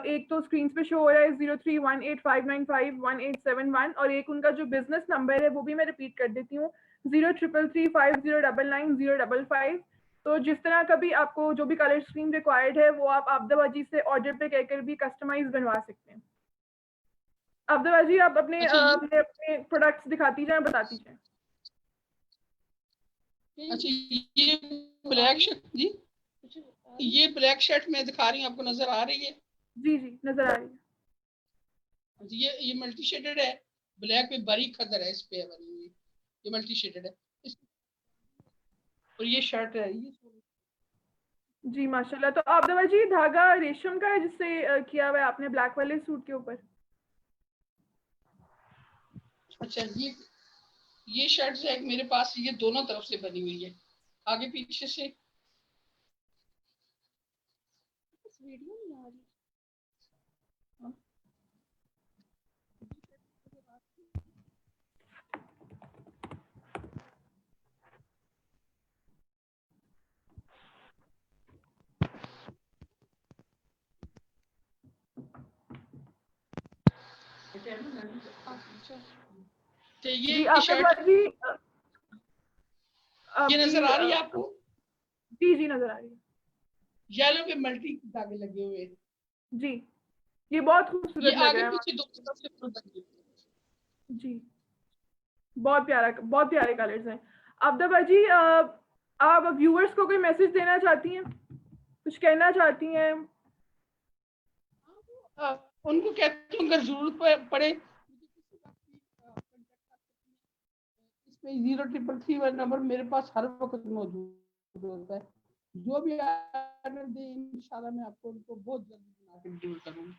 एक तो स्क्रीन पे शो हो रहा है 03185951 और एक उनका जो बिजनेस नंबर है वो भी मैं रिपीट कर देती हूँ, 0333509905। तो जिस तरह का भी आपको जो भी कलर स्कीम रिक्वायर्ड है वो आप आपदाबाजी से ऑर्डर पे कहकर भी कस्टमाइज बनवा सकते हैं। आपदाबाजी आप अपने अच्छा अपने अपने प्रोडक्ट्स दिखाती जाएं, बताती जाएं। अच्छा, ये ब्लैक शर्ट जी, ये ब्लैक शर्ट मैं दिखा रही हूँ, आपको नजर आ रही है? जी जी नजर आ रही है। ये मल्टी शेडेड है, ब्लैक में बारीक खदर है इस पे बनी हुई, ये मल्टी शेडेड है और ये शर्ट है ये। जी माशाल्लाह। तो आपदाबाजी धागा रेशम का है जिससे किया हुआ है आपने ब्लैक वाले सूट के ऊपर? अच्छा, ये शर्ट है मेरे पास, ये दोनों तरफ से बनी हुई है, आगे पीछे से। वीडियो नहीं आ रही। तो जी ये शर्ट आपदाबाजी ये आपकी नजर आ रही है आपको? जी जी नजर आ रही है। येलो पे मल्टी धागे लगे हुए, जी ये बहुत ये खूबसूरत लग आगे रहा है। पीछे दोनों तरफ से फुल बनी हुई है। जी बहुत प्यारा, बहुत प्यारे कलर्स हैं। आपदाबाजी आप व्यूअर्स को कोई मैसेज देना चाहती हैं, कुछ कहना चाहती हैं? उनको कहती हूँ अगर जरूरत पड़े इसमें 0333 नंबर मेरे पास हर वक्त मौजूद होता है। जो भी ऑर्डर दे इंशाल्लाह मैं आपको उनको बहुत जल्दी बना के डिलीवर करूँगी।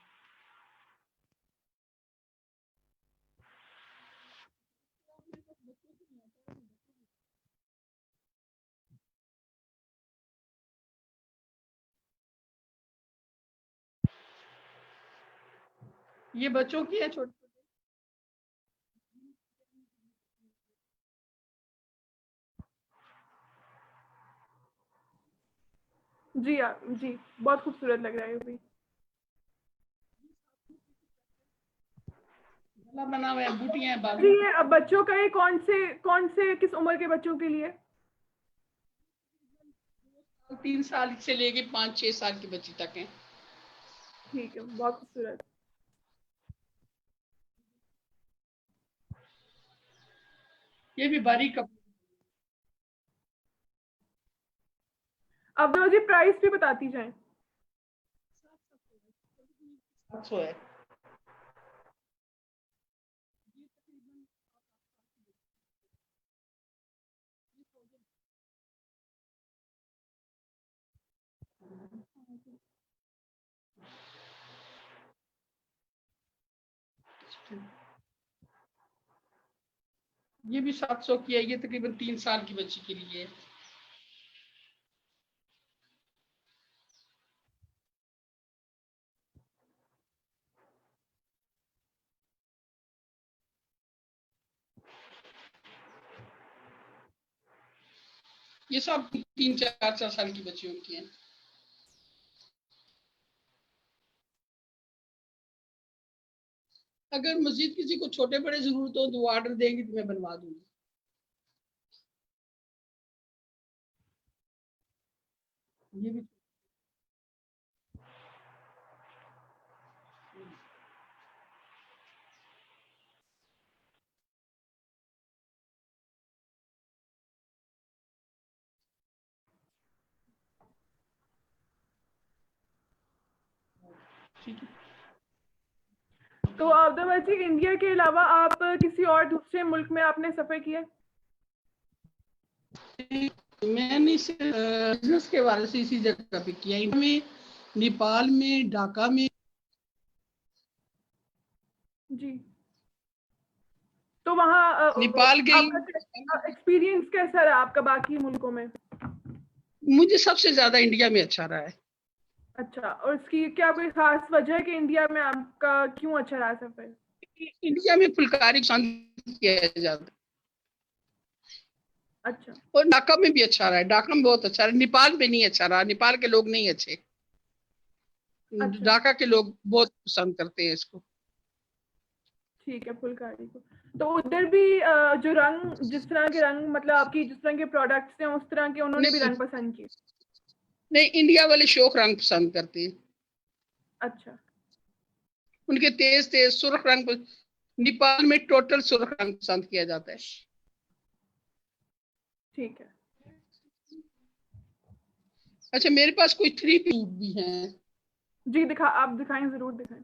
ये बच्चों की है, छोटे जी जी बहुत खूबसूरत लग रहा है ये भी। बना हुआ है, बूटियां हैं जी बाजू। ये अब बच्चों का, ये कौन से किस उम्र के बच्चों के लिए? 3 साल से लेके 5-6 साल की बच्ची तक है। ठीक है, बहुत खूबसूरत। ये भी बारीक कपड़ा। अब जी प्राइस भी बताती जाएं। 700 है। ये भी 700 की है, ये तकरीबन 3 साल की बच्ची के लिए है। ये सब 3-4 साल की बच्चियों की हैं। अगर मजीद किसी को छोटे बड़े जरूरत हो तो वो ऑर्डर देंगे तो मैं बनवा दूंगी। ये भी ठीक है। तो आपदाबाजी इंडिया के अलावा आप किसी और दूसरे मुल्क में आपने सफर किया? मैंने इसे बिजनेस के वाले से इसी जगह पे किया, इंडिया में, नेपाल में, ढाका में। जी तो वहाँ नेपाल गई। आपका एक्सपीरियंस कैसा रहा आपका बाकी मुल्कों में? मुझे सबसे ज्यादा इंडिया में अच्छा रहा है। अच्छा, और इसकी क्या कोई खास वजह है कि इंडिया में आपका क्यों अच्छा रहा सफर? इंडिया में फुलकारी पसंद किया जाता है अच्छा, और ढाका में भी अच्छा रहा है, ढाका में बहुत अच्छा रहा है। नेपाल में नहीं अच्छा रहा, नेपाल के लोग नहीं अच्छे। अच्छा, ढाका के लोग बहुत पसंद करते हैं इसको। ठीक है, फुलकारी को। तो उधर भी जो रंग, जिस तरह के रंग, मतलब आपकी जिस तरह के प्रोडक्ट्स हैं उस तरह के उन्होंने भी नहीं रंग पसंद किए? नहीं, इंडिया वाले शोक रंग पसंद करते हैं। अच्छा, उनके तेज तेज सुर्ख रंग नेपाल में टोटल सुर्ख रंग पसंद किया जाता है। ठीक है। अच्छा, मेरे पास कोई 3 पीस सूट भी हैं। जी आप दिखाएं, जरूर दिखाएं।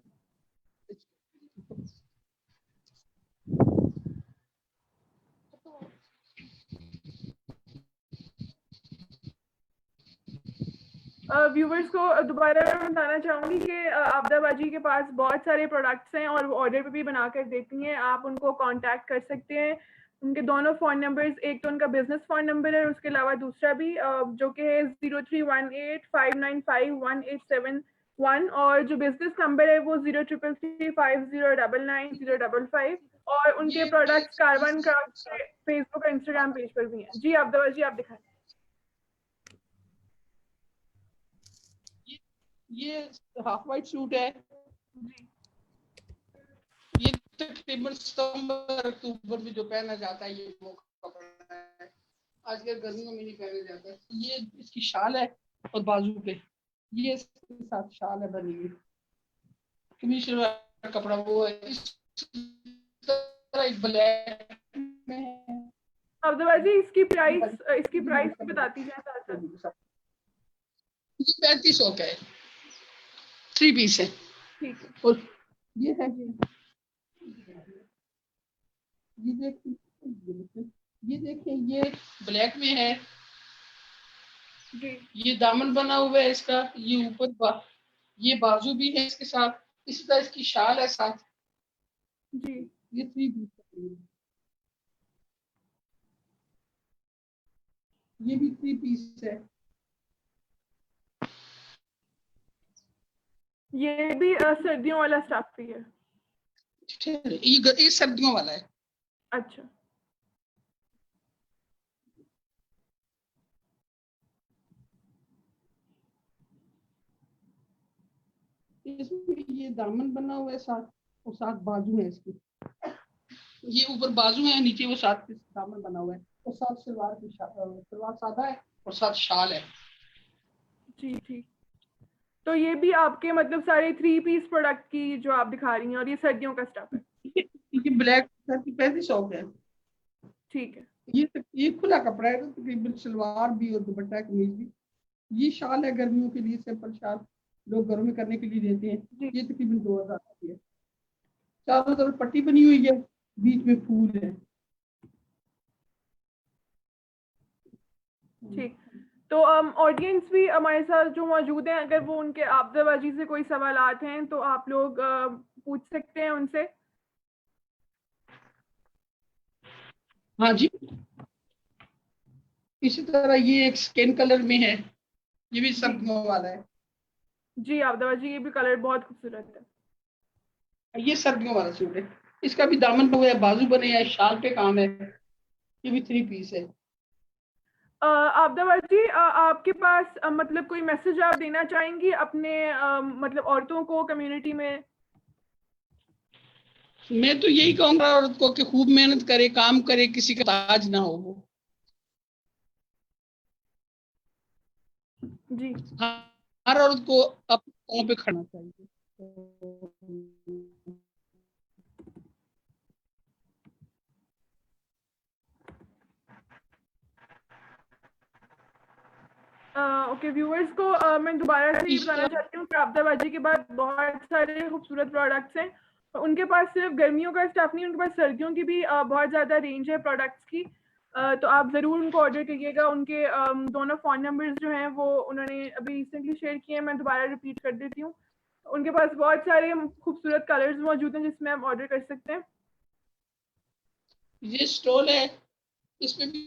व्यूवर्स को दोबारा मैं बताना चाहूँगी कि आबदाबाजी के पास बहुत सारे प्रोडक्ट्स हैं और वो ऑर्डर पे भी बना कर देती हैं। आप उनको कांटेक्ट कर सकते हैं। उनके दोनों फ़ोन नंबर्स, एक तो उनका बिजनेस फ़ोन नंबर है, उसके अलावा दूसरा भी जो कि है 0318595187 और जो बिजनेस नंबर है वो 033350999055 और उनके ये प्रोडक्ट्स कारवान क्राफ्ट के फेसबुक और इंस्टाग्राम पेज पर भी हैं। जी आबदाबाजी, आप दिखाएं। ये हाफ वाइट सूट है। जी, ये तकरीबन सितंबर अक्टूबर में जो पहना जाता है ये वो कपड़ा है। आजकल गर्मियों में नहीं पहना जाता है। ये इसकी शाल है और बाजू पे ये इसके साथ शाल है बनी हुई। कमीशन वाला कपड़ा वो है। इस तरह एक ब्लैक में है। अब्दुल इसकी प्राइस भी बताती जाए साथ साथ। ये 3500 का है, 3 पीस है। ठीक है और ये है, जी। ये देखिए, ये देखिए, ये ब्लैक में है। जी, ये दामन बना हुआ है इसका। ये ये बाजू भी है इसके साथ। इसी तरह इसकी शाल है साथ। जी, ये 3 पीस, ये भी 3 पीस है। ये भी सर्दियों वाला स्टफ भी है। ये सर्दियों वाला है। अच्छा, इसमें ये दामन बना हुआ है साथ और साथ बाजू है इसकी। ये ऊपर बाजू है, नीचे वो साथ दामन बना हुआ है और साथ सलवार सादा है और साथ शाल है। जी ठीक। तो ये भी आपके मतलब सारे 3 पीस प्रोडक्ट की जो आप दिखा रही हैं और ये सर्दियों का स्टफ है? ये ब्लैक 3500 है। ठीक है ये खुला कपड़ा है, तो तकरीबन सलवार भी और दुपट्टा कमीज भी। ये शाल है गर्मियों के लिए, सिंपल शाल लोग घरों में करने के लिए देते हैं। जी, ये तकरीबन 2000 की है। चारों तरफ पट्टी बनी हुई है, बीच में फूल है। ठीक। तो ऑडियंस भी हमारे साथ जो मौजूद हैं, अगर वो उनके आबदाबाजी से कोई सवालात हैं तो आप लोग पूछ सकते हैं उनसे। हाँ जी। इसी तरह ये एक स्किन कलर में है, ये भी जी, सर्दियों वाला है। जी आबदाबाजी, ये भी कलर बहुत खूबसूरत है। ये सर्दियों वाला सूट है। इसका भी दामन पे हुआ है, बाजू बने हैं, शाल पे काम है। ये भी 3 पीस है। आबदाबाद जी, आपके पास मतलब कोई मैसेज आप देना चाहेंगी अपने मतलब औरतों को कम्युनिटी में? मैं तो यही कहूंगा औरत को कि खूब मेहनत करे, काम करे, किसी का ताज ना हो वो। जी, हर औरत को अपने पाँव पे खड़ना चाहिए। ओके व्यूअर्स को मैं दोबारा से ये बताना चाहती हूँ कि आबदाबाजी के बाद बहुत सारे खूबसूरत प्रोडक्ट्स हैं। उनके पास सिर्फ गर्मियों का स्टफ नहीं, उनके पास सर्दियों की भी बहुत ज़्यादा रेंज है प्रोडक्ट्स की। तो आप ज़रूर उनको ऑर्डर करिएगा। उनके दोनों फ़ोन नंबर्स जो हैं वो उन्होंने अभी रिसेंटली शेयर किए हैं, मैं दोबारा रिपीट कर देती हूँ। उनके पास बहुत सारे खूबसूरत कलर्स मौजूद हैं जिसमें आप ऑर्डर कर सकते हैं। ये स्टॉल है, इसमें भी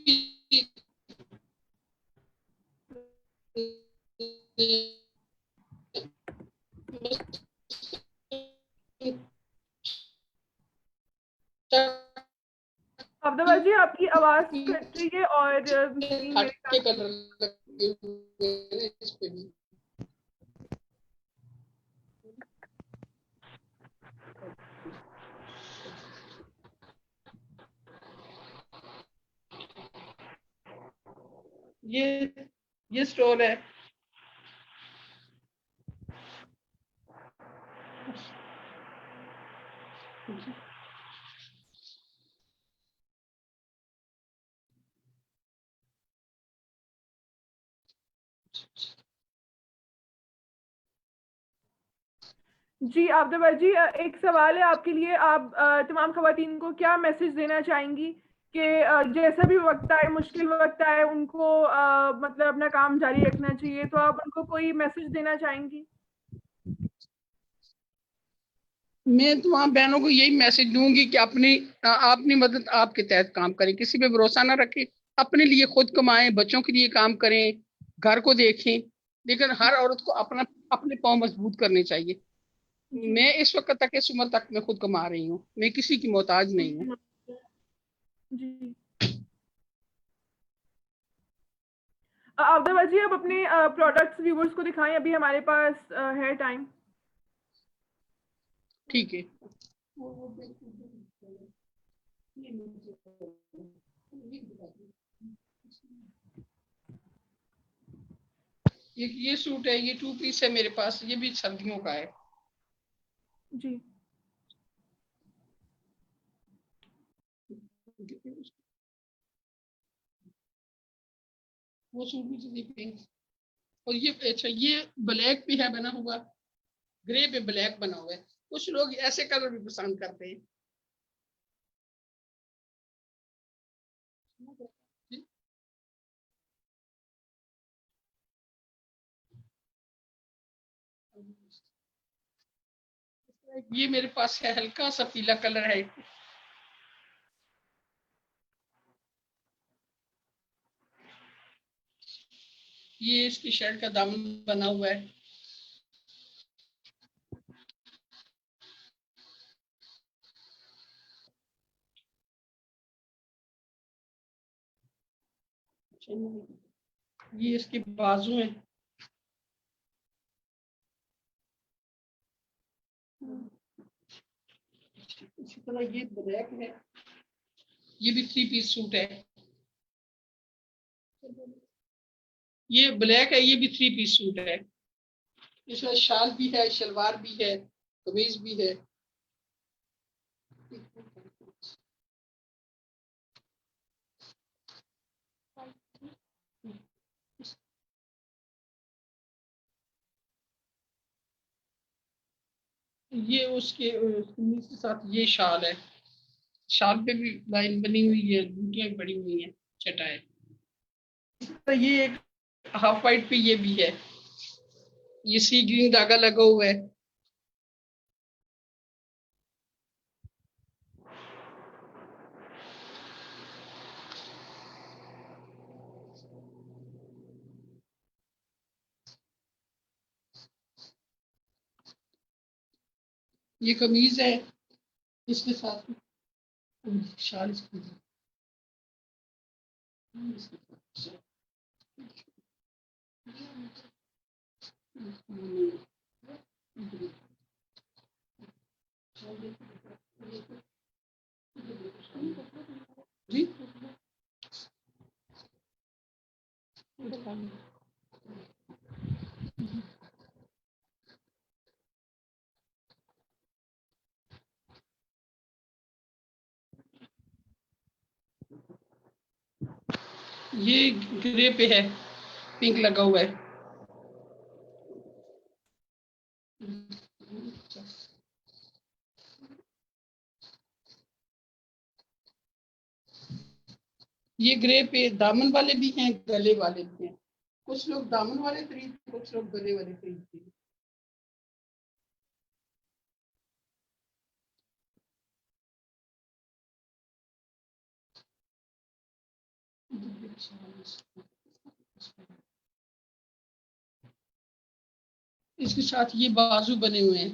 अब्दुल जी, आपकी आवाज कट रही है और स्क्रीन मेरे हटके साथ। कलर लगे हुए हैं इस पे भी। ये स्टॉल है। जी अब्दुल जी, एक सवाल है आपके लिए। आप तमाम खवातीन को क्या मैसेज देना चाहेंगी कि जैसा भी वक्त आए, मुश्किल वक्त आए, उनको मतलब अपना काम जारी रखना चाहिए, तो आप उनको कोई मैसेज देना चाहेंगी? मैं तमाम बहनों को यही मैसेज दूंगी कि अपनी मदद आपके तहत काम करें, किसी पे भरोसा ना रखें, अपने लिए खुद कमाएं, बच्चों के लिए काम करें, घर को देखें। लेकिन हर औरत को अपने पाँव मजबूत करने चाहिए। जी मैं इस वक्त तक, इस उम्र तक मैं खुद कमा रही हूँ, मैं किसी की मोहताज नहीं हूँ। जी अब्दुल जी, आप अपने प्रोडक्ट्स व्यूवर्स को दिखाएं, अभी हमारे पास है टाइम। ठीक है। ये सूट है, ये 2 पीस है मेरे पास, ये भी सर्दियों का है। जी वो सूट भी तो देखें। और ये अच्छा, ये ब्लैक भी है बना हुआ, ग्रे पे ब्लैक बना हुआ है। कुछ लोग ऐसे कलर भी पसंद करते हैं। ये मेरे पास है, हल्का सा पीला कलर है। ये इसकी शर्ट का दामन बना हुआ है। ये इसके बाजू है। इसी तरह ये ब्लैक है, ये भी 3 पीस सूट है। ये ब्लैक है, ये भी 3 पीस सूट है। इसमें शाल भी है, शलवार भी है, कमीज भी है। ये उसके कमीज के साथ ये शाल है। शाल पे भी लाइन बनी हुई है, बूटियां बड़ी हुई हैं, छटा है। तो ये एक हाफ वाइट पे ये भी है, ये सी ग्रीन धागा लगा हुआ है। ये कमीज है, इसके साथ शाल इसकी। जी ये ग्रे पे है, पिंक लगा हुआ है। ये ग्रे पे दामन वाले भी हैं, गले वाले भी हैं। कुछ लोग दामन वाले खरीदते, कुछ लोग गले वाले खरीदते हैं। इसके साथ ये बाजू बने हुए हैं।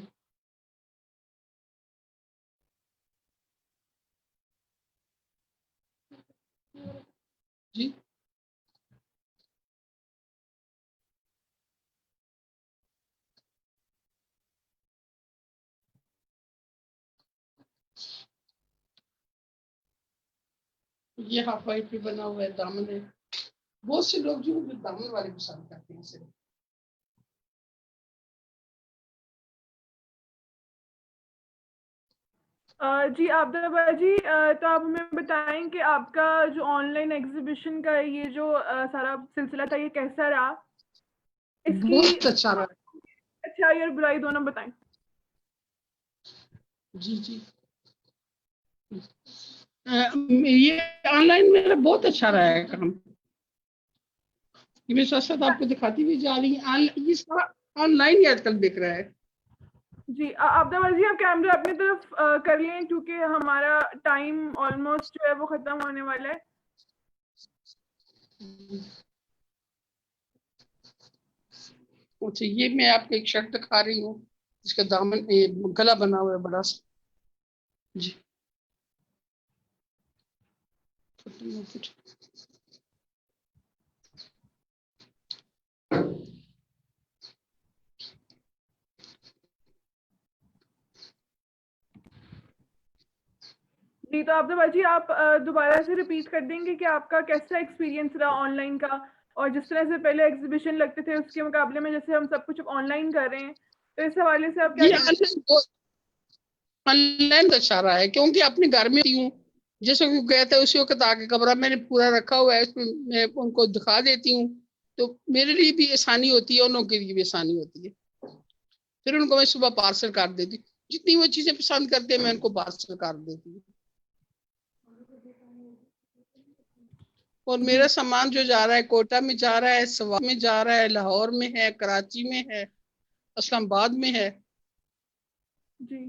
जी ये हाफ वाइट पे बना हुआ है, दामन है। बहुत से लोग जो दामन वाले पसंद करते हैं सिर्फ। जी आबदा जी, तो आप हमें बताएं कि आपका जो ऑनलाइन एग्जीबिशन का ये जो सारा सिलसिला था, ये कैसा रहा? इसकी बहुत अच्छा रहा। अच्छाई और बुराई दोनों बताएं। जी जी, ये ऑनलाइन मेरा बहुत अच्छा रहा है काम। ये मैं साथ साथ आपको दिखाती भी जा रही है। ये सारा ऑनलाइन ही आजकल बिक रहा है। जी आबदा जी, आप कैमरा अपनी तरफ कर लें, क्योंकि हमारा टाइम ऑलमोस्ट जो है वो खत्म होने वाला है। अच्छा, ये मैं आपको एक शर्ट दिखा रही हूँ, इसका दामन ये गला बना हुआ है बड़ा सा। जी जी, तो आबदा जी, आप दोबारा से रिपीट कर देंगे कि आपका कैसा एक्सपीरियंस रहा ऑनलाइन का, और जिस तरह से पहले एग्जीबिशन लगते थे उसके मुकाबले में जैसे हम सब कुछ ऑनलाइन कर रहे हैं, तो इस हवाले से आप क्या जी, कहना चाहेंगे? ऑनलाइन अच्छा रहा है क्योंकि अपने घर में हूँ। जैसे कि गए थे उसी वक्त आके कमरा मैंने पूरा रखा हुआ है, उसमें मैं उनको दिखा देती हूँ। तो मेरे लिए भी आसानी होती है, उन के लिए भी आसानी होती है। फिर उनको मैं सुबह पार्सल कर देती हूँ। जितनी वो चीजें पसंद करते हैं मैं उनको पार्सल कर देती हूँ। और जी मेरा सामान जो जा रहा है, कोटा में जा रहा है, सवा में जा रहा है, लाहौर में है, कराची में है, इस्लामाबाद में है। जी,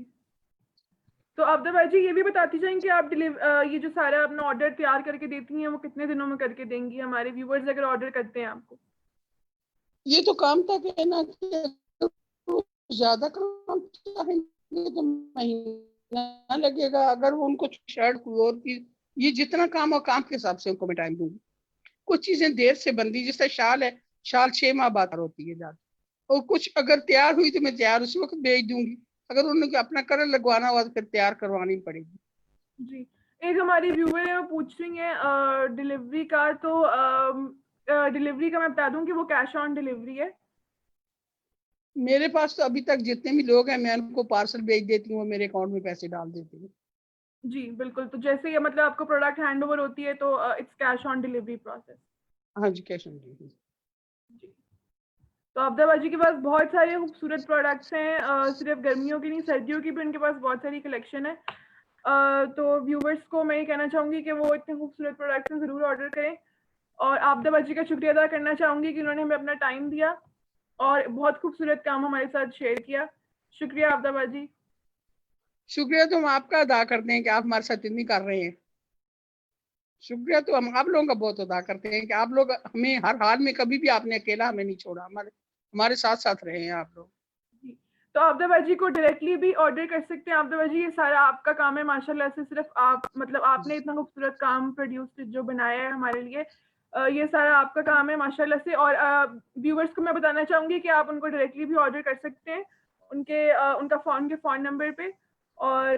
तो आबदा जी, ये भी बताती जाएं कि आप ये जो सारा अपना ऑर्डर तैयार करके देती हैं वो कितने दिनों में करके देंगी हमारे व्यूवर्स अगर ऑर्डर करते हैं आपको? ये तो काम तक है ना कि अगर वो ज्यादा काम चाहेंगे तो महीना लगेगा। अगर वो उनको शर्ट कोई और की, ये जितना काम और काम के हिसाब से उनको मैं टाइम दूंगी। कुछ चीजें देर से बनती, जैसे शाल है, शाल 6 माह बाद होती है ज्यादा। और कुछ अगर तैयार हुई तो मैं तैयार उसी वक्त भेज दूंगी। अगर उन्होंने अपना कलर लगवाना हुआ तो फिर तैयार करवानी पड़ेगी। जी, एक हमारी व्यूवर है वो पूछ रही है डिलीवरी का, तो डिलीवरी का मैं बता दूं कि वो कैश ऑन डिलीवरी है। मेरे पास तो अभी तक जितने भी लोग हैं मैं उनको पार्सल भेज देती हूँ, मेरे अकाउंट में पैसे डाल देती हूँ। जी बिल्कुल, तो जैसे ये मतलब आपको प्रोडक्ट हैंड ओवर होती है तो it's cash on delivery process. हाँ जी, कैश ऑन डिलीवरी। जी, तो अब्दा जी के पास बहुत सारे खूबसूरत प्रोडक्ट्स हैं, सिर्फ गर्मियों की नहीं सर्दियों की भी उनके पास बहुत सारी कलेक्शन है। तो व्यूवर्स को मैं ये कहना चाहूँगी कि वो इतने खूबसूरत प्रोडक्ट्स हैं, ज़रूर ऑर्डर करें। और आबदा जी का शुक्रिया अदा करना चाहूँगी कि उन्होंने हमें अपना टाइम दिया और बहुत खूबसूरत काम हमारे साथ शेयर किया। शुक्रिया आबदा जी। शुक्रिया तो हम आपका अदा करते हैं कि आप हमारे साथ इतनी कर रहे हैं। शुक्रिया तो हम आप लोगों का बहुत अदा करते हैं कि आप लोग हमें हर हाल में, कभी भी आपने अकेला हमें नहीं छोड़ा, हमारे हमारे साथ साथ रहे हैं आप लोग। जी, तो आबदा जी को डायरेक्टली भी ऑर्डर कर सकते हैं। आबदा जी, ये सारा आपका काम है माशाल्लाह से, सिर्फ आप मतलब आपने इतना खूबसूरत काम प्रोड्यूस जो बनाया है हमारे लिए, ये सारा आपका काम है माशाल्लाह से। और व्यूवर्स को मैं बताना चाहूँगी कि आप उनको डायरेक्टली भी ऑर्डर कर सकते हैं उनका फ़ोन नंबर पे। और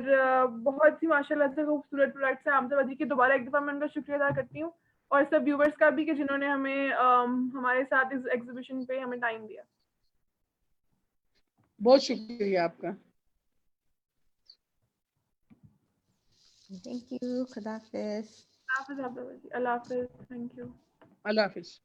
बहुत ही माशाल्लाह से खूबसूरत प्रोडक्ट्स हैं आबदा जी के। दोबारा एक दफ़ा मैं उनका शुक्रिया अदा करती हूँ, और सब व्यूवर्स का भी कि जिन्होंने हमें हमारे साथ इस एग्जीबिशन पे हमें टाइम दिया। बहुत शुक्रिया आपका। Thank you. Khuda Hafiz. अल्लाह हाफ़िज़ आबदा जी, अल्लाह हाफ़िज़, थैंक यू। Allah Hafiz.